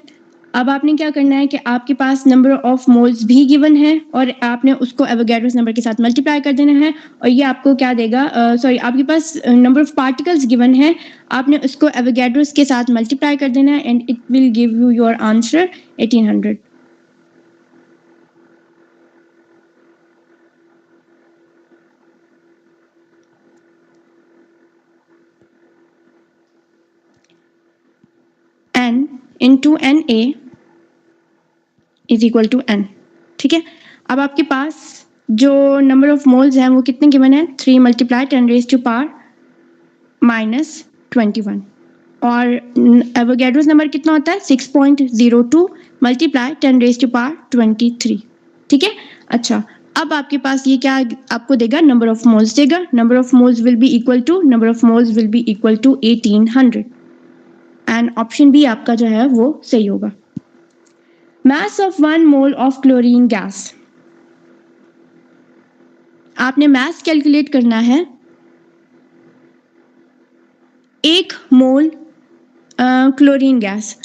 अब आपने क्या करना है कि आपके पास नंबर ऑफ मोल्स भी गिवन है और आपने उसको एवोगाड्रोस नंबर के साथ मल्टीप्लाई कर देना है, और ये आपको क्या देगा, सॉरी आपके पास नंबर ऑफ पार्टिकल्स गिवन है, आपने उसको एवोगाड्रोस के साथ मल्टीप्लाई कर देना है and it will give you your answer 1800। n into N A is equal to n, ठीक है। अब आपके पास जो नंबर ऑफ मोल्स हैं वो कितने गिवन है, 3 मल्टीप्लाई 10 रेज टू पावर -21, और एवोगाड्रोस नंबर कितना होता है, 6.02 मल्टीप्लाई 10 रेज टू पावर 23, ठीक है। अच्छा अब आपके पास ये क्या आपको देगा, नंबर ऑफ मोल्स देगा, number of moles will be equal to 1800, and option B आपका जो है वो सही होगा। Mass of 1 mole of chlorine gas, आपने मास कैलकुलेट करना है, 1 मोल क्लोरीन गैस,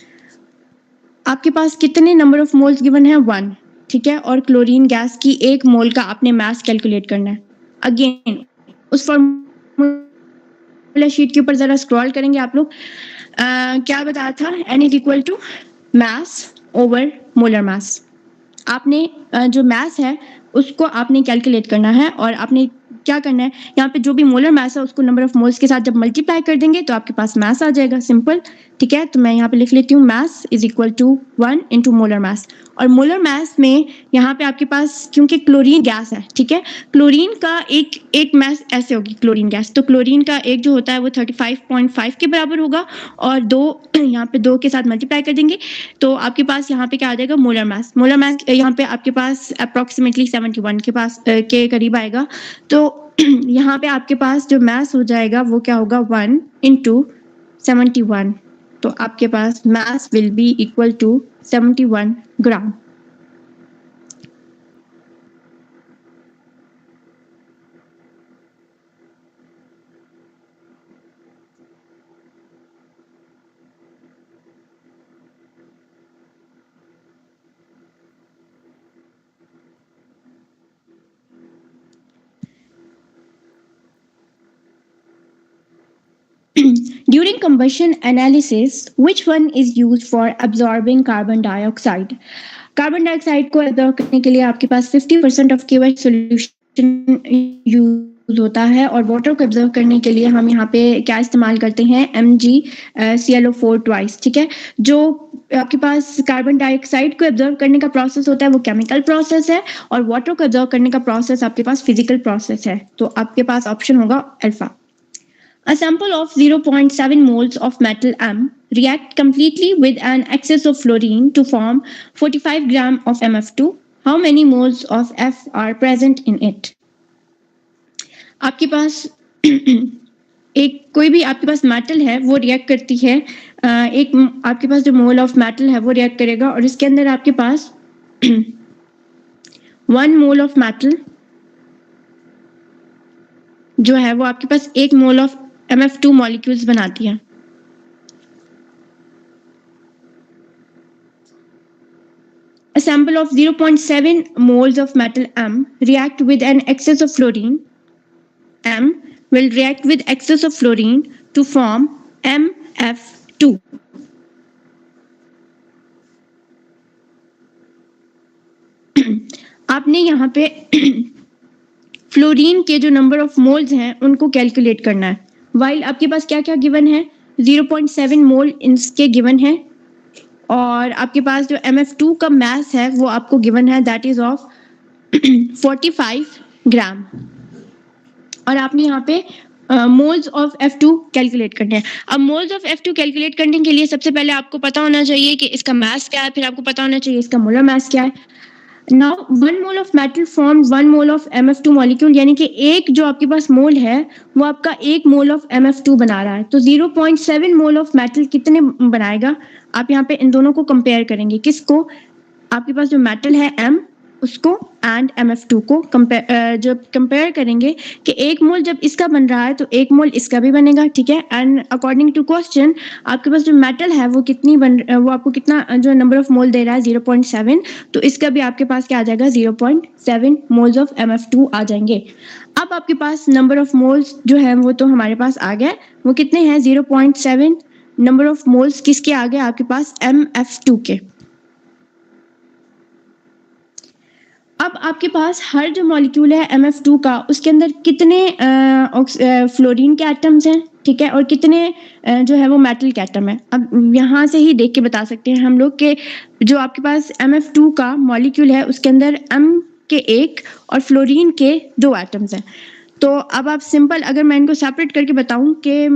आपके पास कितने नंबर ऑफ मोल्स गिवन है, 1, ठीक है, और क्लोरीन गैस की 1 मोल का आपने मास कैलकुलेट करना है। अगेन उस फॉर्मूला शीट के ऊपर जरा स्क्रॉल करेंगे आप लोग, क्या बताया था, n is equal to mass over molar mass. आपने जो मास है उसको आपने कैलकुलेट करना है, और आपने क्या करना है, यहाँ पे जो भी मोलर मास है उसको नंबर ऑफ मोल्स के साथ जब मल्टीप्लाई कर देंगे तो आपके पास मास आ जाएगा, सिंपल, ठीक है। तो मैं यहाँ पे लिख लेती हूँ, mass is equal to 1 into molar mass, और मोलर मास में यहाँ पे आपके पास क्योंकि क्लोरीन गैस है, ठीक है, क्लोरीन का एक मास ऐसे होगी क्लोरीन गैस, तो क्लोरीन का एक जो होता है वो 35.5 के बराबर होगा, और 2 यहाँ पे 2 के साथ मल्टीप्लाई कर देंगे तो आपके पास यहाँ पे क्या आ जाएगा, मोलर मास यहाँ पे आपके पास अप्रोक्सीमेटली 71 के पास के करीब आएगा। तो यहाँ पे आपके पास जो मास हो जाएगा वो क्या होगा, 1 इंटू 71, तो आपके पास mass will be equal to 71 gram. During combustion analysis, which one is used for absorbing carbon dioxide? Carbon dioxide को एब्जॉर्ब करने के लिए आपके पास 50% of KOH solution use use होता है और वाटर को ऑब्जर्व करने के लिए हम यहाँ पे क्या इस्तेमाल करते हैं MgClO4 ट्वाइस, ठीक है। जो आपके पास कार्बन डाइऑक्साइड को ऑब्जर्व करने का प्रोसेस होता है वो केमिकल प्रोसेस है और वाटर को ऑब्जर्व करने का प्रोसेस आपके पास फिजिकल प्रोसेस है, तो आपके पास ऑप्शन होगा alpha. A sample of 0.7 moles of metal M react completely with an excess of fluorine to form 45 gram of MF2. How many moles of F are present in it? आपके पास एक कोई भी आपके पास मेटल है वो react करती है, एक आपके पास जो मोल ऑफ मेटल है वो रिएक्ट करेगा और इसके अंदर आपके पास 1 मोल ऑफ मेटल जो है वो आपके पास 1 मोल ऑफ MF2 मॉलिक्यूल्स बनाती है। A sample of 0.7 moles of metal M react with an excess of fluorine. M will react with excess of fluorine to form MF2. आपने यहाँ पे फ्लोरीन के जो नंबर ऑफ मोल्स हैं उनको calculate करना है। वाइल आपके पास क्या क्या गिवन है, 0.7 मोल इसके गिवन है और आपके पास जो MF2 का मास है वो आपको गिवन है, दैट इज ऑफ 45 ग्राम और आपने यहाँ पे मोल्स ऑफ F2 कैलकुलेट करने हैं। अब मोल्स ऑफ F2 कैलकुलेट करने के लिए सबसे पहले आपको पता होना चाहिए कि इसका मास क्या है, फिर आपको पता होना चाहिए इसका मोलर मास क्या है। Now 1 mole of metal forms 1 mole of MF2 molecule, यानी कि एक जो आपके पास मोल है वो आपका 1 मोल ऑफ MF2 बना रहा है, तो 0.7 मोल ऑफ मेटल कितने बनाएगा। आप यहाँ पे इन दोनों को कंपेयर करेंगे, किसको, आपके पास जो मेटल है M उसको एंड MF2 को जब कंपेयर करेंगे कि 1 मोल जब इसका बन रहा है तो 1 मोल इसका भी बनेगा, ठीक है। एंड अकॉर्डिंग टू क्वेश्चन आपके पास जो मेटल है वो वो आपको कितना जो नंबर ऑफ मोल दे रहा है 0.7, तो इसका भी आपके पास क्या आ जाएगा 0.7 मोल्स ऑफ MF2 आ जाएंगे। अब आपके पास नंबर ऑफ मोल्स जो है वो तो हमारे पास आ गया, वो कितने हैं 0.7 नंबर ऑफ मोल्स किसके आ गए आपके पास MF2 के। अब आपके पास हर जो मॉलिक्यूल है MF2 का उसके अंदर कितने फ्लोरीन के एटम्स हैं, ठीक है, और कितने जो है वो मेटल के एटम है। अब यहाँ से ही देख के बता सकते हैं हम लोग के जो आपके पास MF2 का मॉलिक्यूल है उसके अंदर M के 1 और फ्लोरीन के 2 एटम्स हैं। तो अब आप सिंपल अगर मैं इनको सेपरेट करके बताऊं कि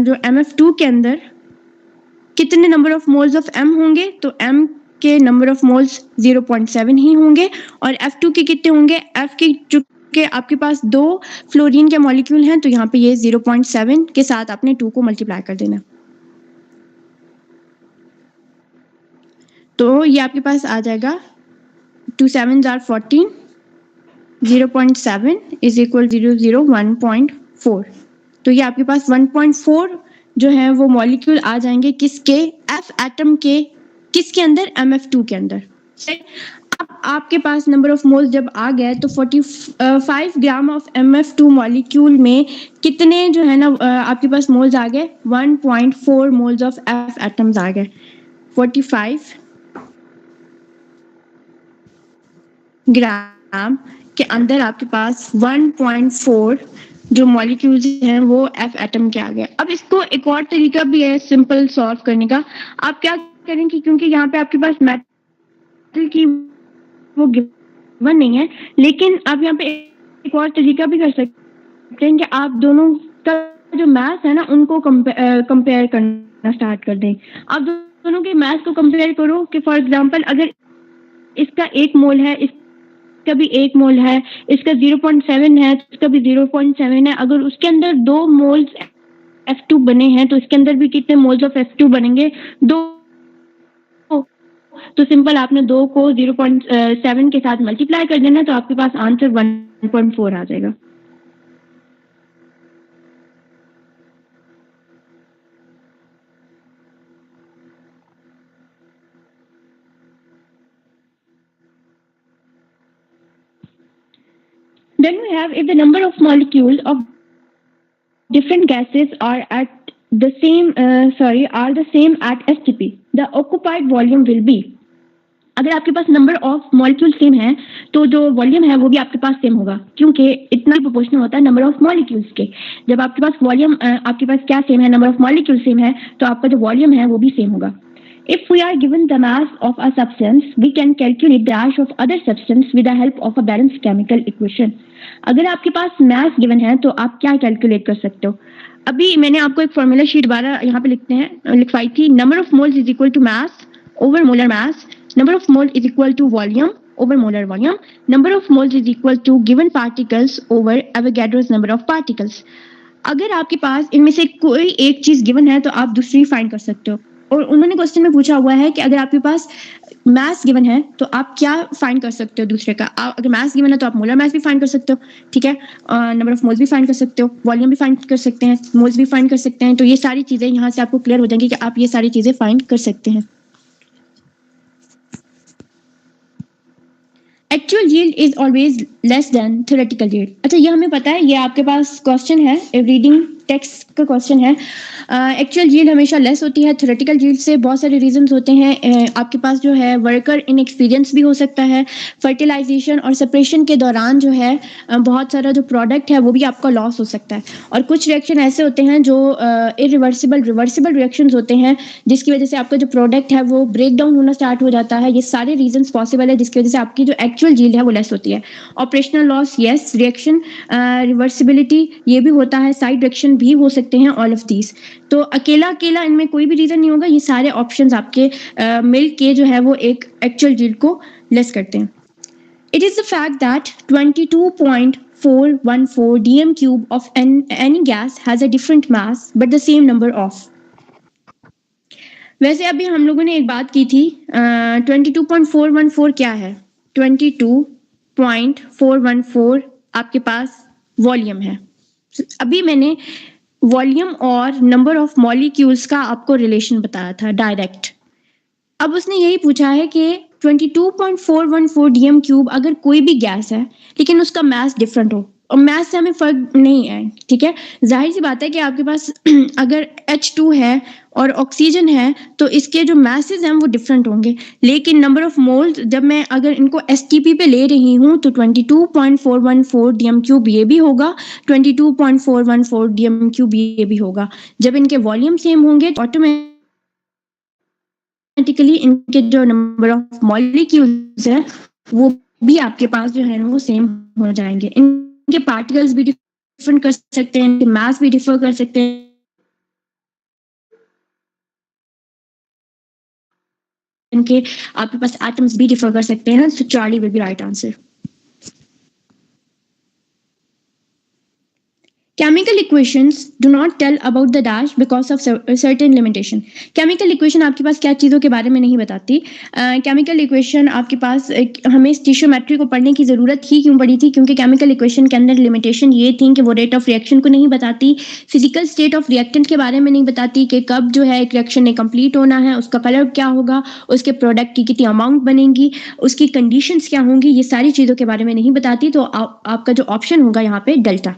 जो MF2 के अंदर कितने number of moles of M होंगे, तो M के नंबर ऑफ मोल्स 0.7 ही होंगे और F2 के कितने होंगे, F के चूंकि आपके पास 2 फ्लोरीन के मॉलिक्यूल हैं तो यहाँ पे ये 0.7 के साथ आपने 2 को मल्टीप्लाई कर देना, तो ये आपके पास आ जाएगा 2 7s are 14, 0.7 इज इक्वल 1.4, तो ये आपके पास 1.4 जो है वो मॉलिक्यूल आ जाएंगे किसके, F एटम के किसके अंदर, MF2 के अंदर। अब आपके पास नंबर ऑफ मोल्स जब आ गए तो 45 ग्राम ऑफ MF2 मॉलिक्यूल में कितने जो है ना आपके पास मोल्स आ गए, 1.4 मोल्स ऑफ F एटम्स आ गए। 45 ग्राम के अंदर आपके पास 1.4 जो मॉलिक्यूल्स हैं वो F एटम के आ गए। अब इसको एक और तरीका भी है सिंपल सॉल्व करने का, आप क्या करें कि क्योंकि यहाँ पे आपके पास मेटल की वो गिवन नहीं है, लेकिन आप यहाँ पे एक और तरीका भी कर सकते हैं कि आप दोनों का जो मास है ना उनको कंपेयर करना स्टार्ट कर दें। आप दोनों के मास को कंपेयर करो कि फॉर एग्जांपल अगर इसका 1 मोल है, इसका भी 1 मोल है, इसका 0.7 है, इसका भी 0.7 है, अगर उसके अंदर 2 मोल्स F2 बने हैं तो इसके अंदर भी कितने मोल्स ऑफ F2 बनेंगे, 2, तो सिंपल आपने 2 को 0.7 के साथ मल्टीप्लाई कर देना तो आपके पास आंसर 1.4 आ जाएगा। Then we have if the number of molecules of different gases are at the same at STP, the occupied volume will be, अगर आपके पास नंबर ऑफ मॉलिक्यूल सेम है तो जो वॉल्यूम है वो भी आपके पास सेम होगा, क्योंकि इतना ही प्रोपोर्शनल होता है नंबर ऑफ मॉलिक्यूल्स के। जब आपके पास वॉल्यूम आपके पास क्या सेम है, नंबर ऑफ मॉलिक्यूल सेम है, तो आपका जो वॉल्यूम है वो भी सेम होगा। If we are given the mass of a substance, we can calculate the mass of other substance with the help of a balanced chemical equation. अगर आपके पास mass given है तो आप क्या कैलकुलेट कर सकते हो? अभी मैंने आपको एक फॉर्मूला शीट द्वारा यहाँ पे लिखवाई थी। Number of moles is equal to mass over molar mass, number of mole is equal to volume over molar volume, number of moles is equal to given particles over Avogadro's number of particles. अगर आपके पास इनमें से कोई एक चीज given है तो आप दूसरी फाइंड कर सकते हो। और उन्होंने क्वेश्चन में पूछा हुआ है कि अगर आपके पास मास गिवन है तो आप क्या फाइंड कर सकते हो दूसरे का। अगर मास गिवन है तो आप मोलर मास भी फाइंड कर सकते हो, ठीक है, नंबर ऑफ मोल्स भी फाइंड कर सकते हो, वॉल्यूम भी फाइंड कर सकते हैं, मोल्स भी फाइंड कर सकते हैं। तो ये सारी चीजें यहाँ से आपको क्लियर हो जाएंगी कि आप ये सारी चीजें फाइंड कर सकते हैं। Actual yield is always less than theoretical yield. अच्छा, ये हमें पता है, ये आपके पास क्वेश्चन है, रीडिंग टेक्स्ट का क्वेश्चन है। एक्चुअल यील्ड हमेशा लेस होती है थ्योरेटिकल यील्ड से। बहुत सारे रीजंस होते हैं। आपके पास जो है वर्कर इनएक्सपीरियंस भी हो सकता है, फर्टिलाइजेशन और सेपरेशन के दौरान जो है बहुत सारा जो प्रोडक्ट है वो भी आपका लॉस हो सकता है। और कुछ रिएक्शन ऐसे होते हैं जो इरिवर्सिबल रिवर्सिबल रिएक्शंस होते हैं, जिसकी वजह से आपका जो प्रोडक्ट है वो ब्रेक डाउन होना स्टार्ट हो जाता है। ये सारे रीजंस पॉसिबल है जिसकी वजह से आपकी जो एक्चुअल यील्ड है वो लेस होती है। Operational loss, yes, reaction reversibility ये भी होता है, साइड रिएक्शन भी हो सकते हैं, ऑल ऑफ दीज। तो अकेला अकेला इनमें कोई भी रीजन नहीं होगा, ये सारे ऑप्शंस आपके मिल के जो है वो एक एक्चुअल यील्ड को लेस करते हैं। It is the fact that 22.414 dm cube of any gas has a different mass but the same number of। वैसे अभी हम लोगों ने एक बात की थी, 22.414 क्या है? 22.414 आपके पास वॉल्यूम है। अभी मैंने वॉल्यूम और नंबर ऑफ मॉलिक्यूल्स का आपको रिलेशन बताया था डायरेक्ट। अब उसने यही पूछा है कि 22.414 डीएम क्यूब अगर कोई भी गैस है लेकिन उसका मास डिफरेंट हो, और मास से हमें फर्क नहीं है, ठीक है, जाहिर सी बात है कि आपके पास अगर H2 है और ऑक्सीजन है तो इसके जो मासेस हैं वो डिफरेंट होंगे, लेकिन नंबर ऑफ मोल्स जब मैं अगर इनको एसटीपी पे ले रही हूँ तो 22.414 डीएम क्यूब ये भी होगा, 22.414 डीएम क्यूब ये भी होगा। जब इनके वॉल्यूम सेम होंगे तो ऑटोमेटिकली इनके जो नंबर ऑफ मॉलिक्यूल्स है वो भी आपके पास जो है वो सेम हो जाएंगे। इनके पार्टिकल्स भी डिफरेंट कर सकते हैं, इनके मास भी डिफर कर सकते हैं, इनके आपके पास एटम्स भी डिफर कर सकते हैं। So Charlie will be right answer. Chemical equations do not tell about the dash because of certain limitation। Chemical equation आपके पास क्या चीज़ों के बारे में नहीं बताती। Chemical equation आपके पास हमें स्टीशियोमेट्री को पढ़ने की ज़रूरत ही क्यों पड़ी थी? क्योंकि chemical equation के अंदर लिमिटेशन ये थी कि वो रेट ऑफ रिएक्शन को नहीं बताती, फिजिकल स्टेट ऑफ रिएक्टेंट के बारे में नहीं बताती कि कब जो है एक रिएक्शन ने कंप्लीट होना है, उसका कलर क्या होगा, उसके प्रोडक्ट की कितनी अमाउंट बनेगी, उसकी कंडीशंस क्या होंगी, ये सारी चीज़ों के बारे में नहीं बताती। तो आपका जो ऑप्शन होगा यहाँ पे delta.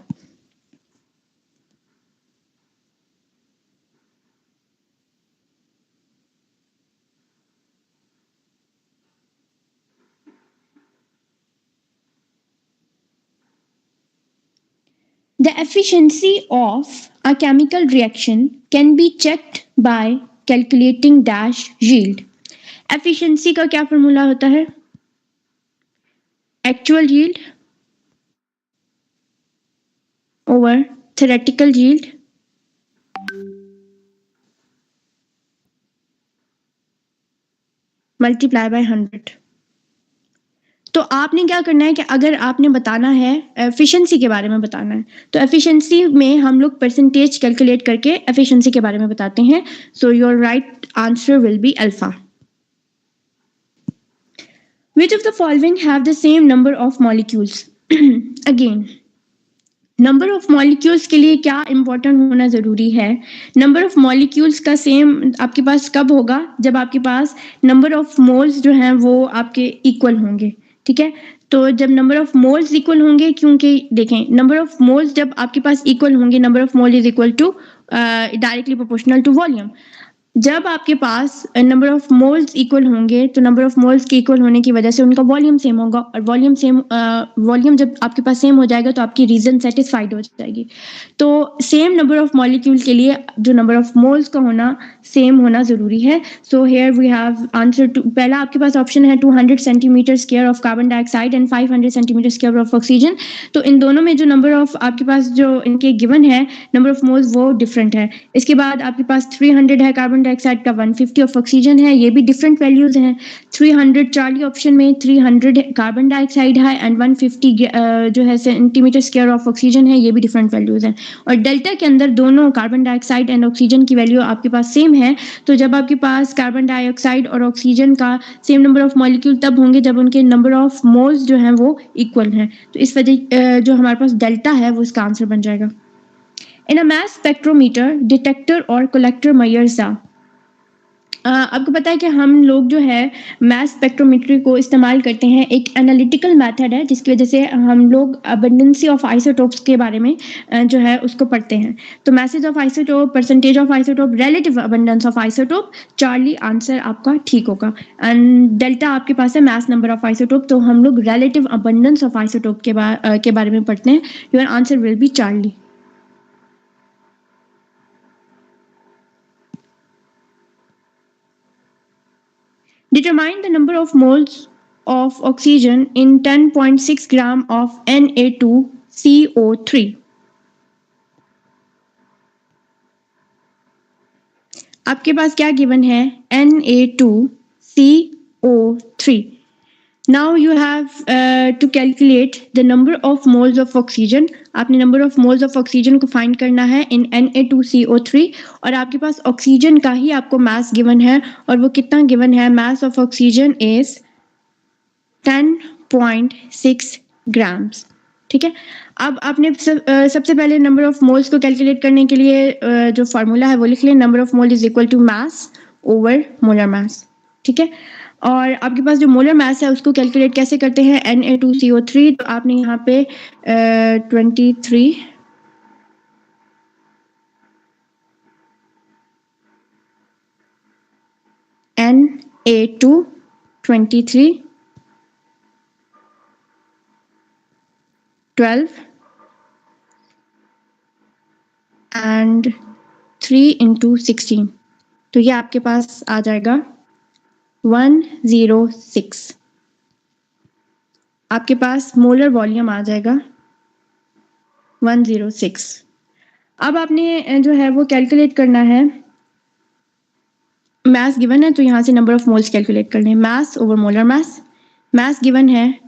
The efficiency of a chemical reaction can be checked by calculating dash yield। Efficiency का क्या फॉर्मूला होता है? Actual yield over theoretical yield multiply by 100। तो आपने क्या करना है कि अगर आपने बताना है एफिशिएंसी के बारे में बताना है तो एफिशिएंसी में हम लोग परसेंटेज कैलकुलेट करके एफिशिएंसी के बारे में बताते हैं। So your right answer will be alpha. Which of the following have the same number of molecules? Again, number of molecules के लिए क्या इंपॉर्टेंट होना जरूरी है? नंबर ऑफ मॉलिक्यूल्स का सेम आपके पास कब होगा? जब आपके पास नंबर ऑफ मोल्स जो हैं वो आपके इक्वल होंगे, ठीक है। तो जब नंबर ऑफ मोल्स इक्वल होंगे, क्योंकि देखें नंबर ऑफ मोल्स जब आपके पास इक्वल होंगे, number of mole is equal to directly proportional to volume. जब आपके पास नंबर ऑफ मोल्स इक्वल होंगे तो नंबर ऑफ मोल्स के इक्वल होने की वजह से उनका वॉल्यूम सेम होगा, और वॉल्यूम जब आपके पास सेम हो जाएगा तो आपकी रीजन सेटिस्फाइड हो जाएगी। तो सेम नंबर ऑफ मॉलिक्यूल के लिए जो नंबर ऑफ मोल्स का होना सेम होना जरूरी है। So here we have answer two, पहला आपके पास ऑप्शन है 200 centimetre square of carbon dioxide and 500 centimetre square of oxygen. तो इन दोनों में जो नंबर ऑफ आपके पास जो इनके गिवन है नंबर ऑफ मोल्स वो डिफरेंट है। इसके बाद आपके पास 300 है कार्बन डाइऑक्साइड का, 150 ऑफ ऑक्सीजन है, ये भी डिफरेंट वैल्यूज हैं। 300 चार्ली ऑप्शन में 300 कार्बन डाइऑक्साइड है एंड 150 जो है सेंटीमीटर स्क्वायर ऑफ ऑक्सीजन है, ये भी डिफरेंट वैल्यूज हैं। और डेल्टा के अंदर दोनों कार्बन डाइऑक्साइड एंड ऑक्सीजन की वैल्यू आपके पास सेम है। तो जब आपके पास कार्बन डाइऑक्साइड और ऑक्सीजन का सेम नंबर ऑफ मॉलिक्यूल तब होंगे जब उनके नंबर ऑफ मोल्स जो हैं वो इक्वल हैं। तो इस वजह जो हमारे पास डेल्टा है वो इसका आंसर बन जाएगा। In a mass spectrometer, detector or collector measures the आपको पता है कि हम लोग जो है मैस स्पेक्ट्रोमेट्री को इस्तेमाल करते हैं, एक एनालिटिकल मेथड है जिसकी वजह से हम लोग अबंडेंसी ऑफ आइसोटोप्स के बारे में जो है उसको पढ़ते हैं। तो message of isotope, percentage of isotope, relative abundance of isotope, Charlie answer आपका ठीक होगा। एंड डेल्टा आपके पास है मैस नंबर ऑफ आइसोटोप, तो हम लोग रिलेटिव अबंडेंस ऑफ आइसोटोप के बारे में पढ़ते हैं। Your answer will be Charlie. Determine the number of moles of oxygen in 10.6 gram of Na2CO3. आपके पास क्या गिवन है? Na2CO3. Now you have to calculate the number of moles of oxygen. आपने number of moles of oxygen को find करना है in Na2CO3, और आपके पास ऑक्सीजन का ही आपको mass given है, और वो कितना given है? Mass of oxygen is 10.6 grams। ठीक है, अब आपने सबसे पहले नंबर ऑफ मोल्स को कैलकुलेट करने के लिए जो फार्मूला है वो लिख लें, number of mole is equal to mass over molar mass. ठीक है, और आपके पास जो मोलर मास है उसको कैलकुलेट कैसे करते हैं? Na2CO3, तो आपने यहाँ पे 23 Na2 23 12 एंड 3 into 16, तो ये आपके पास आ जाएगा 106। आपके पास मोलर वॉल्यूम आ जाएगा 106। अब आपने जो है वो कैलकुलेट करना है, मास गिवन है तो यहाँ से नंबर ऑफ मोल्स कैलकुलेट करने हैं। मास ओवर मोलर मास, मास गिवन है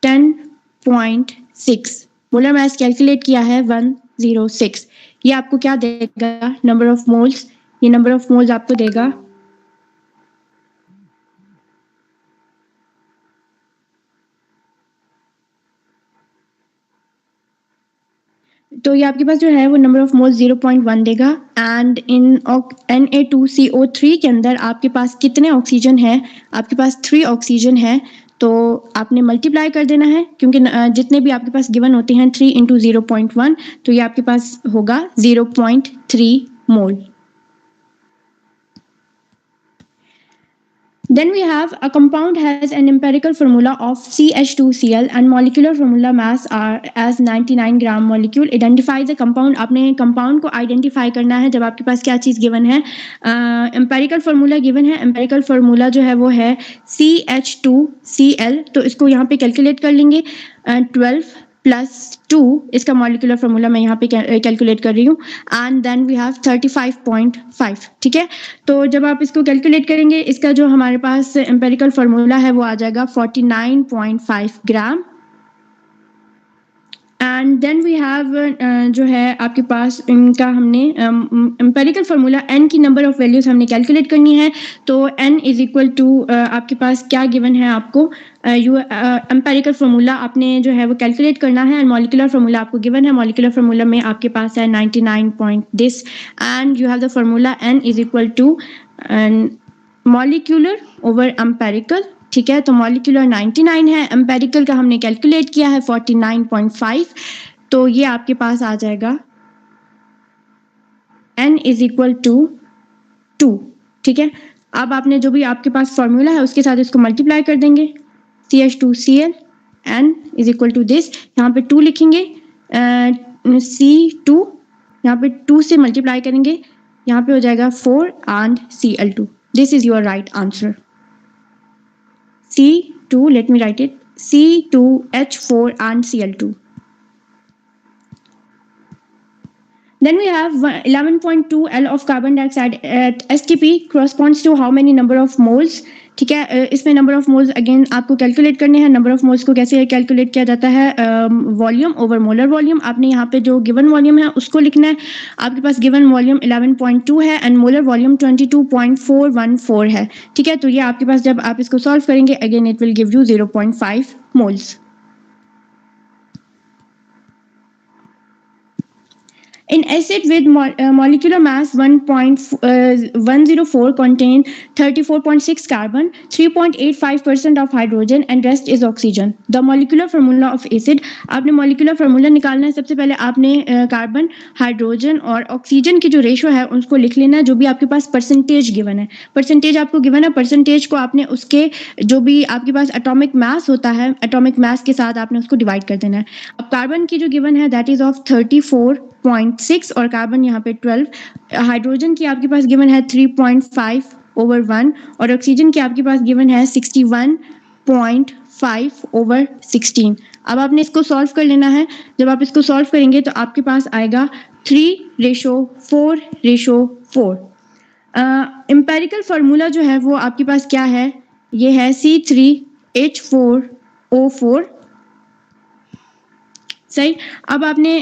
10.6, मोलर मास कैलकुलेट किया है 106। ये आपको क्या देगा? Number of moles. ये नंबर ऑफ मोल्स आपको देगा तो ये आपके पास जो है वो नंबर ऑफ मोल्स 0.1 देगा। एंड इन Na2CO3 के अंदर आपके पास कितने ऑक्सीजन है? आपके पास 3 ऑक्सीजन है, तो आपने मल्टीप्लाई कर देना है क्योंकि जितने भी आपके पास गिवन होते हैं 3 into 0.1, तो ये आपके पास होगा 0.3 मोल। Then we have a compound has an empirical formula of CH2Cl and molecular formula mass are as 99 gram molecule. Identify the compound. आपने compound को identify करना है जब आपके पास क्या चीज़ given है? empirical formula given है। empirical formula जो है वो है CH2Cl, तो इसको यहाँ पे calculate कर लेंगे। 12 plus 2 इसका मॉलिक्यूलर फॉर्मूला मैं यहाँ पे कैलकुलेट कर रही हूँ, एंड देन वी हैव 35.5। ठीक है, तो जब आप इसको कैलकुलेट करेंगे इसका जो हमारे पास एम्पेरिकल फॉर्मूला है वो आ जाएगा 49.5 ग्राम। एंड देन वी हैव जो है आपके पास इनका हमने एम्पेरिकल फार्मूला n की नंबर ऑफ वैल्यूज हमने कैलकुलेट करनी है, तो n इज इक्वल टू आपके पास क्या गिवन है? आपको एम्पेरिकल फार्मूला आपने जो है वो कैलकुलेट करना है, एंड मॉलिक्यूलर फार्मूला आपको गिवन है। मॉलिक्यूलर फार्मूला में आपके पास है 99 point this, and you have the formula n is equal to molecular over empirical. ठीक है, तो मॉलिक्यूलर 99 है, एम्पेरिकल का हमने कैलकुलेट किया है 49.5, तो ये आपके पास आ जाएगा n इज इक्वल टू 2। ठीक है। अब आपने जो भी आपके पास फॉर्मूला है उसके साथ इसको मल्टीप्लाई कर देंगे, CH2Cl N is equal to this, यहाँ पे 2 लिखेंगे, C2 यहाँ पे 2 से मल्टीप्लाई करेंगे, यहाँ पे हो जाएगा 4 and Cl2. This is your right answer. C2, let me write it, C2H4 and Cl2. Then we have 11.2 L of carbon dioxide at STP corresponds to how many number of moles. ठीक है, इसमें number of moles again आपको calculate करने हैं. Number of moles को कैसे calculate किया जाता है, वॉल्यूम ओवर मोलर वॉल्यूम. आपने यहाँ पे जो गिवन वॉल्यूम है उसको लिखना है. आपके पास गिवन वॉल्यूम 11.2 है एंड मोलर वॉल्यूम 22.414 है. ठीक है, तो ये आपके पास जब आप इसको सॉल्व करेंगे again it will give you 0.5 moles. In acid with molecular mass 1.104 contain 34.6 carbon, 3.85% of hydrogen and rest is oxygen. The molecular formula of acid. आपने molecular formula निकालना है. सबसे पहले आपने कार्बन, हाइड्रोजन और ऑक्सीजन की जो रेशो है उसको लिख लेना है. जो भी आपके पास परसेंटेज गिवन है, परसेंटेज आपको गिवन है, परसेंटेज को आपने उसके जो भी आपके पास एटॉमिक मास होता है, एटॉमिक मास के साथ आपने उसको डिवाइड कर देना है. अब कार्बन की जो गिवन है दैट इज ऑफ 34.6 और कार्बन यहाँ पे 12. हाइड्रोजन की आपके पास गिवन है 3.5/1 और ऑक्सीजन की आपके पास गिवन है 61.5/16. अब आपने इसको सॉल्व कर लेना है. जब आप इसको सॉल्व करेंगे तो आपके पास आएगा 3:4:4. एम्पेरिकल फार्मूला जो है वो आपके पास क्या है, ये है C3H4O4. सही. अब आपने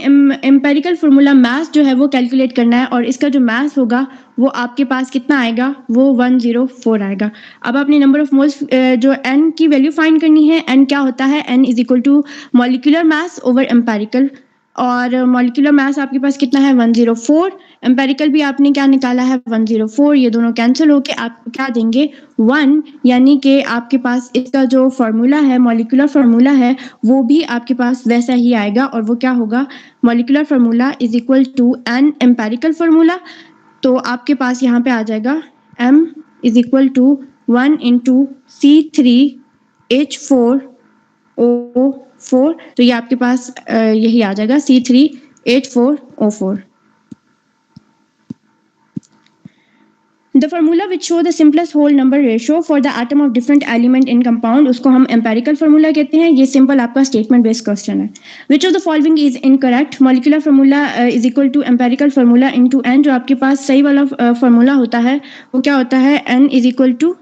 एम्पेरिकल फार्मूला मास जो है वो कैलकुलेट करना है और इसका जो मास होगा वो आपके पास कितना आएगा, वो 104 आएगा. अब आपने नंबर ऑफ मोल्स जो n की वैल्यू फाइंड करनी है. n क्या होता है, n is equal to molecular mass over empirical, और मॉलिक्यूलर मास आपके पास कितना है 104, एम्पेरिकल भी आपने क्या निकाला है 104. ये दोनों कैंसिल होके आपको क्या देंगे 1, यानी कि आपके पास इसका जो फार्मूला है, मॉलिक्यूलर फार्मूला है, वो भी आपके पास वैसा ही आएगा. और वो क्या होगा, molecular formula is equal to n empirical formula. तो आपके पास यहाँ पे आ जाएगा m is equal to 1 into C3H4O4. तो ये आपके पास यही आ जाएगा C3H4O4. The formula which show the simplest whole number ratio for the atom of different element in compound, उसको हम empirical formula कहते हैं. ये simple आपका statement based question है. Which of the following is incorrect? Molecular formula is equal to empirical formula into n. जो आपके पास सही वाला formula होता है वो क्या होता है, n is equal to,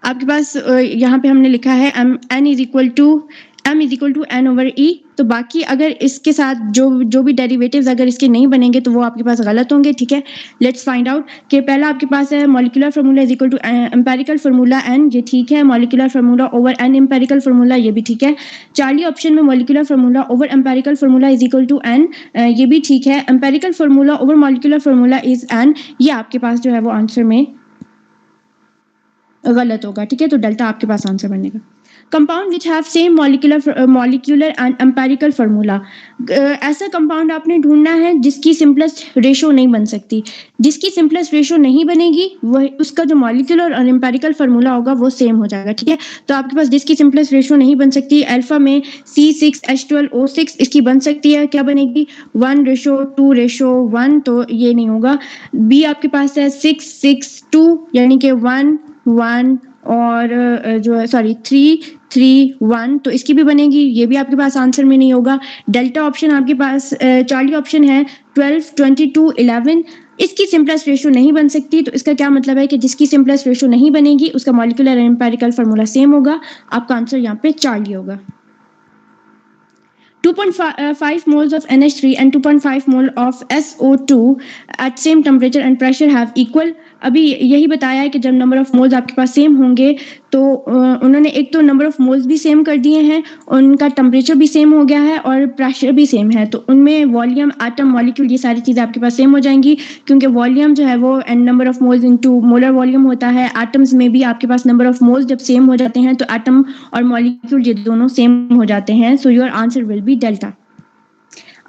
आपके पास यहाँ पे हमने लिखा है n is equal to m is equal to n over e. तो बाकी अगर इसके साथ जो भी डेरिवेटिव्स अगर इसके नहीं बनेंगे तो वो आपके पास गलत होंगे. ठीक है, लेट्स फाइंड आउट कि पहला आपके पास है molecular formula is equal to empirical formula n, ये ठीक है. Molecular formula over n empirical formula, ये भी ठीक है. चार्ली ऑप्शन में molecular formula over empirical formula is equal to n, ये भी ठीक है. Empirical formula over molecular formula is n, ये आपके पास जो है वो आंसर में गलत होगा. ठीक है, तो डेल्टा आपके पास आंसर बनेगा. Compound which have same molecular and empirical formula. ऐसा कंपाउंड आपने ढूंढना है जिसकी सिंपलेस्ट रेशो नहीं बन सकती. जिसकी सिंपलेस्ट रेशो नहीं बनेगी वह उसका जो मॉलिक्यूलर और एम्पेरिकल फार्मूला होगा वो सेम हो जाएगा. ठीक है, तो आपके पास जिसकी सिंपलेस्ट रेशो नहीं बन सकती, अल्फा में C6H12O6, इसकी बन सकती है, क्या बनेगी 1:2:1, तो ये नहीं होगा. बी आपके पास है 6:6:2, यानी कि 1:1 और जो है 3:3:1, तो इसकी भी बनेगी, ये भी आपके पास आंसर में नहीं होगा. डेल्टा ऑप्शन आपके पास चार्ली ऑप्शन है 12:22:11, इसकी सिंपलेस्ट रेशो नहीं बन सकती. तो इसका क्या मतलब है कि जिसकी सिंपलेस्ट रेशो नहीं बनेगी उसका molecular and empirical formula same होगा. आपका आंसर यहाँ पे चार्ली होगा. 2.5 moles of NH3 and 2.5 mole of SO2 at same temperature and pressure have equal. अभी यही बताया है कि जब नंबर ऑफ मोल्स आपके पास सेम होंगे तो उन्होंने एक तो नंबर ऑफ मोल्स भी सेम कर दिए हैं, उनका टेम्परेचर भी सेम हो गया है और प्रेशर भी सेम है. तो उनमें वॉल्यूम, एटम, मॉलिक्यूल, ये सारी चीज़ें आपके पास सेम हो जाएंगी, क्योंकि वॉल्यूम जो है वो N number of moles into molar volume होता है. एटम्स में भी आपके पास नंबर ऑफ मोल्स जब सेम हो जाते हैं तो एटम और मॉलिक्यूल ये दोनों सेम हो जाते हैं. So your answer will be delta.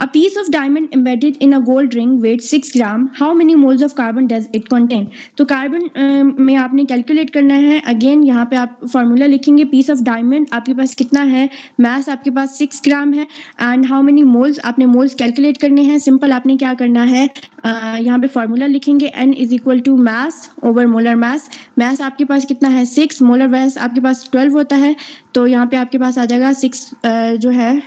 A piece of diamond embedded in a gold ring weighs 6 gram. How many moles of carbon does it contain? तो कार्बन में आपने कैलकुलेट करना है. अगेन यहाँ पे आप फॉर्मूला लिखेंगे. पीस ऑफ डायमंड आपके पास कितना है, मास आपके पास 6 ग्राम है, एंड हाउ मेनी मोल्स, आपने मोल्स कैलकुलेट करने हैं. सिंपल आपने क्या करना है, यहाँ पे फॉर्मूला लिखेंगे. n is equal to mass over molar mass. Mass आपके पास कितना है 6, मोलर मास आपके पास 12 होता है. तो यहाँ पे आपके पास आ जाएगा 6 जो है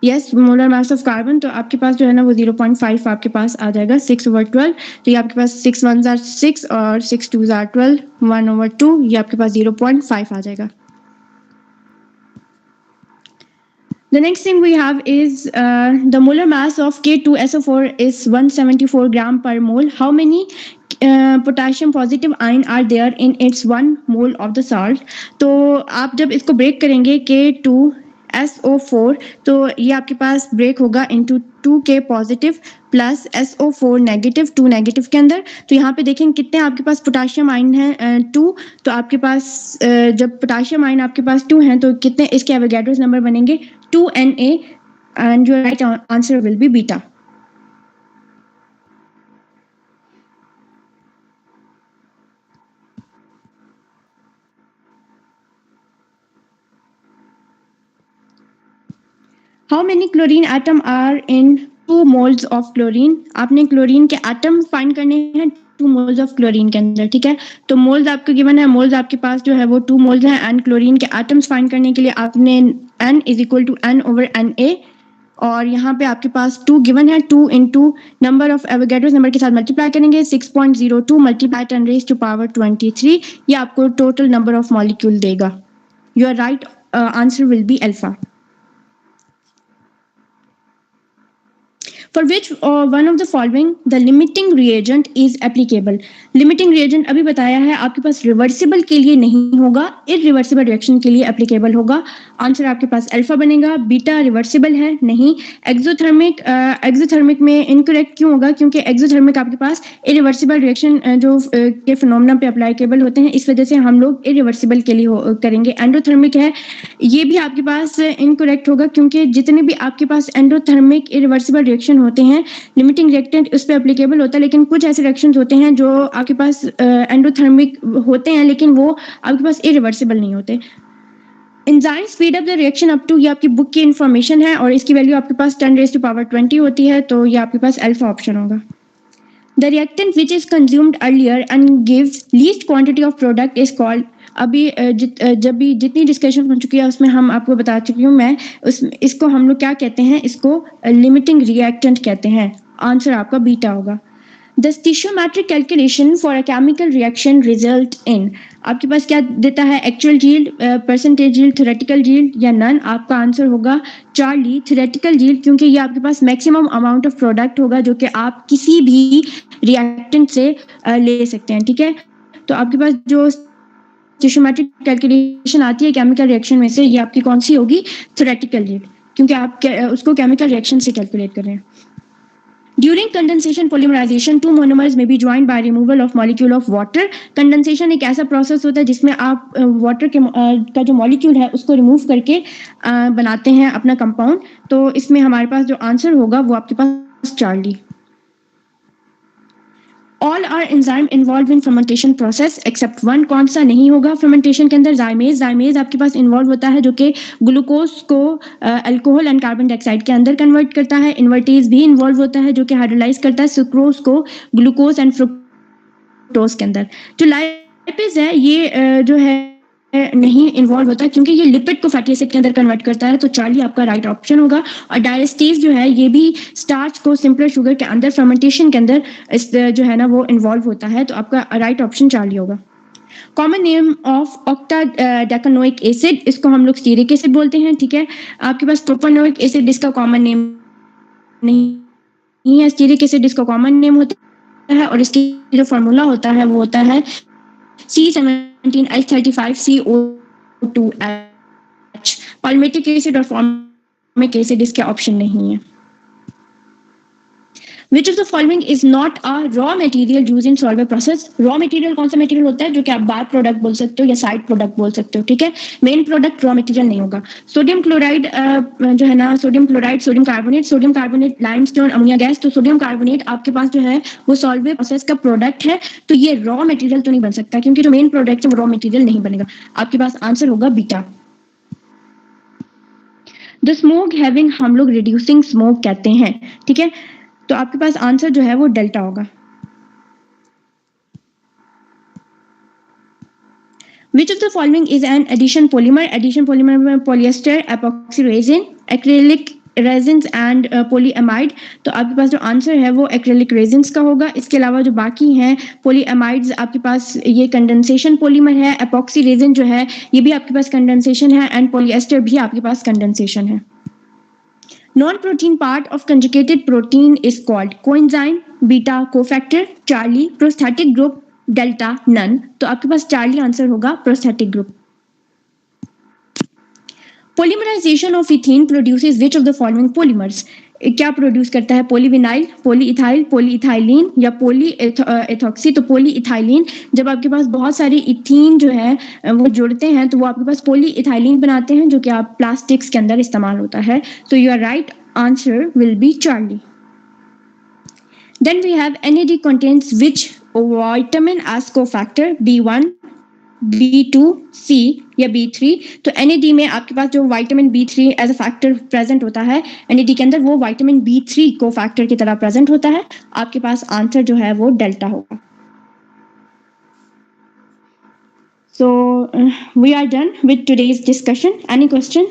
yes molar mass of carbon. तो आपके पास जो है ना वो 0.5 आपके पास आ जाएगा 6/12. तो ये आपके पास 6 1s are 6 और 6 2s are 12, 1/2 ये आपके पास 0.5 आ जाएगा. The next thing we have is the molar mass of K2SO4 is 174 gram per mole. How many potassium positive ion are there in its 1 mole of the salt? तो आप जब इसको break करेंगे K2SO4 तो ये आपके पास ब्रेक होगा into 2K positive plus SO4 negative 2 negative के अंदर. तो यहाँ पे देखेंगे कितने आपके पास पोटाशियम आयन है 2. तो आपके पास जब पोटाशियम आयन आपके पास 2 हैं तो कितने इसके एवोगैड्रोस नंबर बनेंगे 2Na, and your right answer will be beta. How many chlorine atom are in 2 moles of chlorine? आपने क्लोरीन के एटम फाइंड करने हैं 2 moles of chlorine के अंदर. ठीक है, तो मोल्स आपको गिवन है, मोल्स आपके पास जो है वो 2 moles हैं, एंड क्लोरीन के एटम्स फाइंड करने के लिए आपने n is equal to n over Na, और यहाँ पे आपके पास 2 गिवन है. 2 into number of Avogadro's number के साथ मल्टीप्लाई करेंगे. 6.02 मल्टीप्लाई 10⁻⁻23 ये आपको टोटल नंबर ऑफ मॉलिक्यूल देगा. Your right answer will be alpha. For which one of the following the limiting reagent is applicable? Limiting reagent अभी बताया है आपके पास रिवर्सिबल के लिए नहीं होगा, इरिवर्सिबल रिएक्शन के लिए एप्लीकेबल होगा. आंसर आपके पास अल्फा बनेगा. बीटा रिवर्सिबल है नहीं. एक्सोथर्मिक में इनकरेक्ट क्यों होगा, क्योंकि एक्सोथर्मिक आपके पास इरिवर्सिबल रिएक्शन जो के फिनोमेना पे अप्लाइकेबल होते हैं, इस वजह से हम लोग इरिवर्सिबल के लिए करेंगे. एंडोथर्मिक है, ये भी आपके पास इनकरेक्ट होगा, क्योंकि जितने भी आपके पास एंडोथर्मिक इरिवर्सिबल रिएक्शन होते हैं लिमिटिंग रिएक्टेंट उस पर एप्लीकेबल होता है. लेकिन कुछ ऐसे रिएक्शंस होते हैं जो आपके पास एंडोथर्मिक होते हैं लेकिन वो आपके पास इरिवर्सिबल नहीं होते. Enzyme speed up the reaction up to, ये आपकी बुक की इंफॉर्मेशन है और इसकी वैल्यू आपके पास 10⁻20 होती है. तो ये आपके पास अल्फा ऑप्शन होगा. The reactant which is consumed earlier and gives least quantity of product is called. अभी जब भी जितनी डिस्कशन हो चुकी है उसमें हम आपको बता चुकी हूँ मैं, इसको हम लोग क्या कहते हैं, इसको लिमिटिंग रिएक्टेंट कहते हैं. आंसर आपका बीटा होगा. The stoichiometric calculation for a chemical reaction result in, आपके पास क्या देता है, actual yield, percentage yield, theoretical yield या नन. आपका आंसर होगा चार्ली थ्योरेटिकल यील्ड, क्योंकि ये आपके पास मैक्सिमम अमाउंट ऑफ प्रोडक्ट होगा जो कि आप किसी भी रिएक्टेंट से ले सकते हैं. ठीक है, तो आपके पास जो स्टोइचोमेट्रिक कैलकुलेशन आती है केमिकल रिएक्शन में से, ये आपकी कौन सी होगी, थ्योरेटिकल यील्ड, क्योंकि आप उसको केमिकल रिएक्शन से कैलकुलेट कर रहे हैं. During condensation polymerization, 2 monomers may be joined by removal of molecule of water. Condensation एक ऐसा प्रोसेस होता है जिसमें आप वाटर के का जो मॉलिक्यूल है उसको रिमूव करके बनाते हैं अपना कंपाउंड. तो इसमें हमारे पास जो आंसर होगा वो आपके पास Charlie. All are enzyme involved in fermentation process except one. कौन सा नहीं होगा fermentation के अंदर, जाइमेज. जाइमेज आपके पास इन्वॉल्व होता है जो कि ग्लूकोज को अल्कोहल एंड कार्बन डाइऑक्साइड के अंदर कन्वर्ट करता है. इन्वर्टेज भी इन्वॉल्व होता है जो कि हाइड्रोलाइज करता है सुक्रोज को ग्लूकोज एंड फ्रुक्टोज के अंदर. जो लाइपेज है ये जो है नहीं इन्वॉल्व होता है क्योंकि ये लिपिड को फैटी एसिड के अंदर कन्वर्ट करता है. तो चार्ली आपका राइट ऑप्शन होगा. और डायस्टेज जो है ये भी स्टार्च को सिंपलर शुगर के अंदर फर्मेंटेशन के अंदर जो है ना वो इन्वॉल्व होता है. तो आपका राइट ऑप्शन चार्ली होगा. Common name of octadecanoic acid, इसको हम लोग स्टीरिक एसिड बोलते हैं. ठीक है, आपके पास प्रोपेनोइक एसिड इसका कॉमन नेम नहीं है. स्टीरिक एसिड इसका कॉमन नेम होता है और इसकी जो फॉर्मूला होता है वो होता है C17H35CO2H. पाल्मेटिक एसिड और फॉर्मिक एसिड इसके ऑप्शन नहीं है. विच of the following is not a raw material use in solvent process. Raw material कौन सा मटेरियल होता है जो कि आप बाय प्रोडक्ट बोल सकते हो या साइड प्रोडक्ट बोल सकते हो, ठीक है। मेन प्रोडक्ट रॉ मटेरियल नहीं होगा। सोडियम क्लोराइड जो है ना, sodium chloride, sodium carbonate, limestone, ammonia gas. तो सोडियम कार्बोनेट आपके पास जो है वो सॉल्वेंट प्रोसेस का प्रोडक्ट है, तो ये रॉ मटेरियल तो नहीं बन सकता क्योंकि जो मेन प्रोडक्ट है वो रॉ मटेरियल नहीं बनेगा। आपके पास आंसर होगा बीटा। द स्मोक हैविंग हम लोग रिड्यूसिंग स्मोक कहते हैं, ठीक है। तो आपके पास आंसर जो है वो डेल्टा होगा। Which of the following is an addition polymer? Addition polymer में polyester, epoxy resin, acrylic resins and polyamide। तो आपके पास जो आंसर है वो acrylic resins का होगा। इसके अलावा जो बाकी हैं polyamides, आपके पास ये कंडेंसेशन पॉलीमर है, epoxy resin जो है ये भी आपके पास कंडेंसेशन है, एंड polyester भी आपके पास कंडेंसेशन है। Non-protein part of conjugated protein is called coenzyme, beta cofactor, Charlie, prosthetic group, delta, none. तो आपके पास चार्ली आंसर होगा, prosthetic group. Polymerisation of ethene produces which of the following polymers. क्या produce करता है? पॉलीविनाइल, पॉलीइथाइल, पॉलीइथाइलिन या poly ethoxy. तो polyethylene, जब आपके पास बहुत सारे इथीन जो है वो जुड़ते हैं तो वो आपके पास पॉलीइथाइलिन बनाते हैं, जो कि आप प्लास्टिक्स के अंदर इस्तेमाल होता है। तो your right answer will be Charlie. Then we have NAD contains which vitamin as cofactor? B1, B2, C या B3। तो NAD में आपके पास जो vitamin B3 as a factor present होता है NAD के अंदर, वो विटामिन B3 को फैक्टर की तरह प्रेजेंट होता है। आपके पास आंसर जो है वो डेल्टा होगा। So we are done with today's discussion. Any question?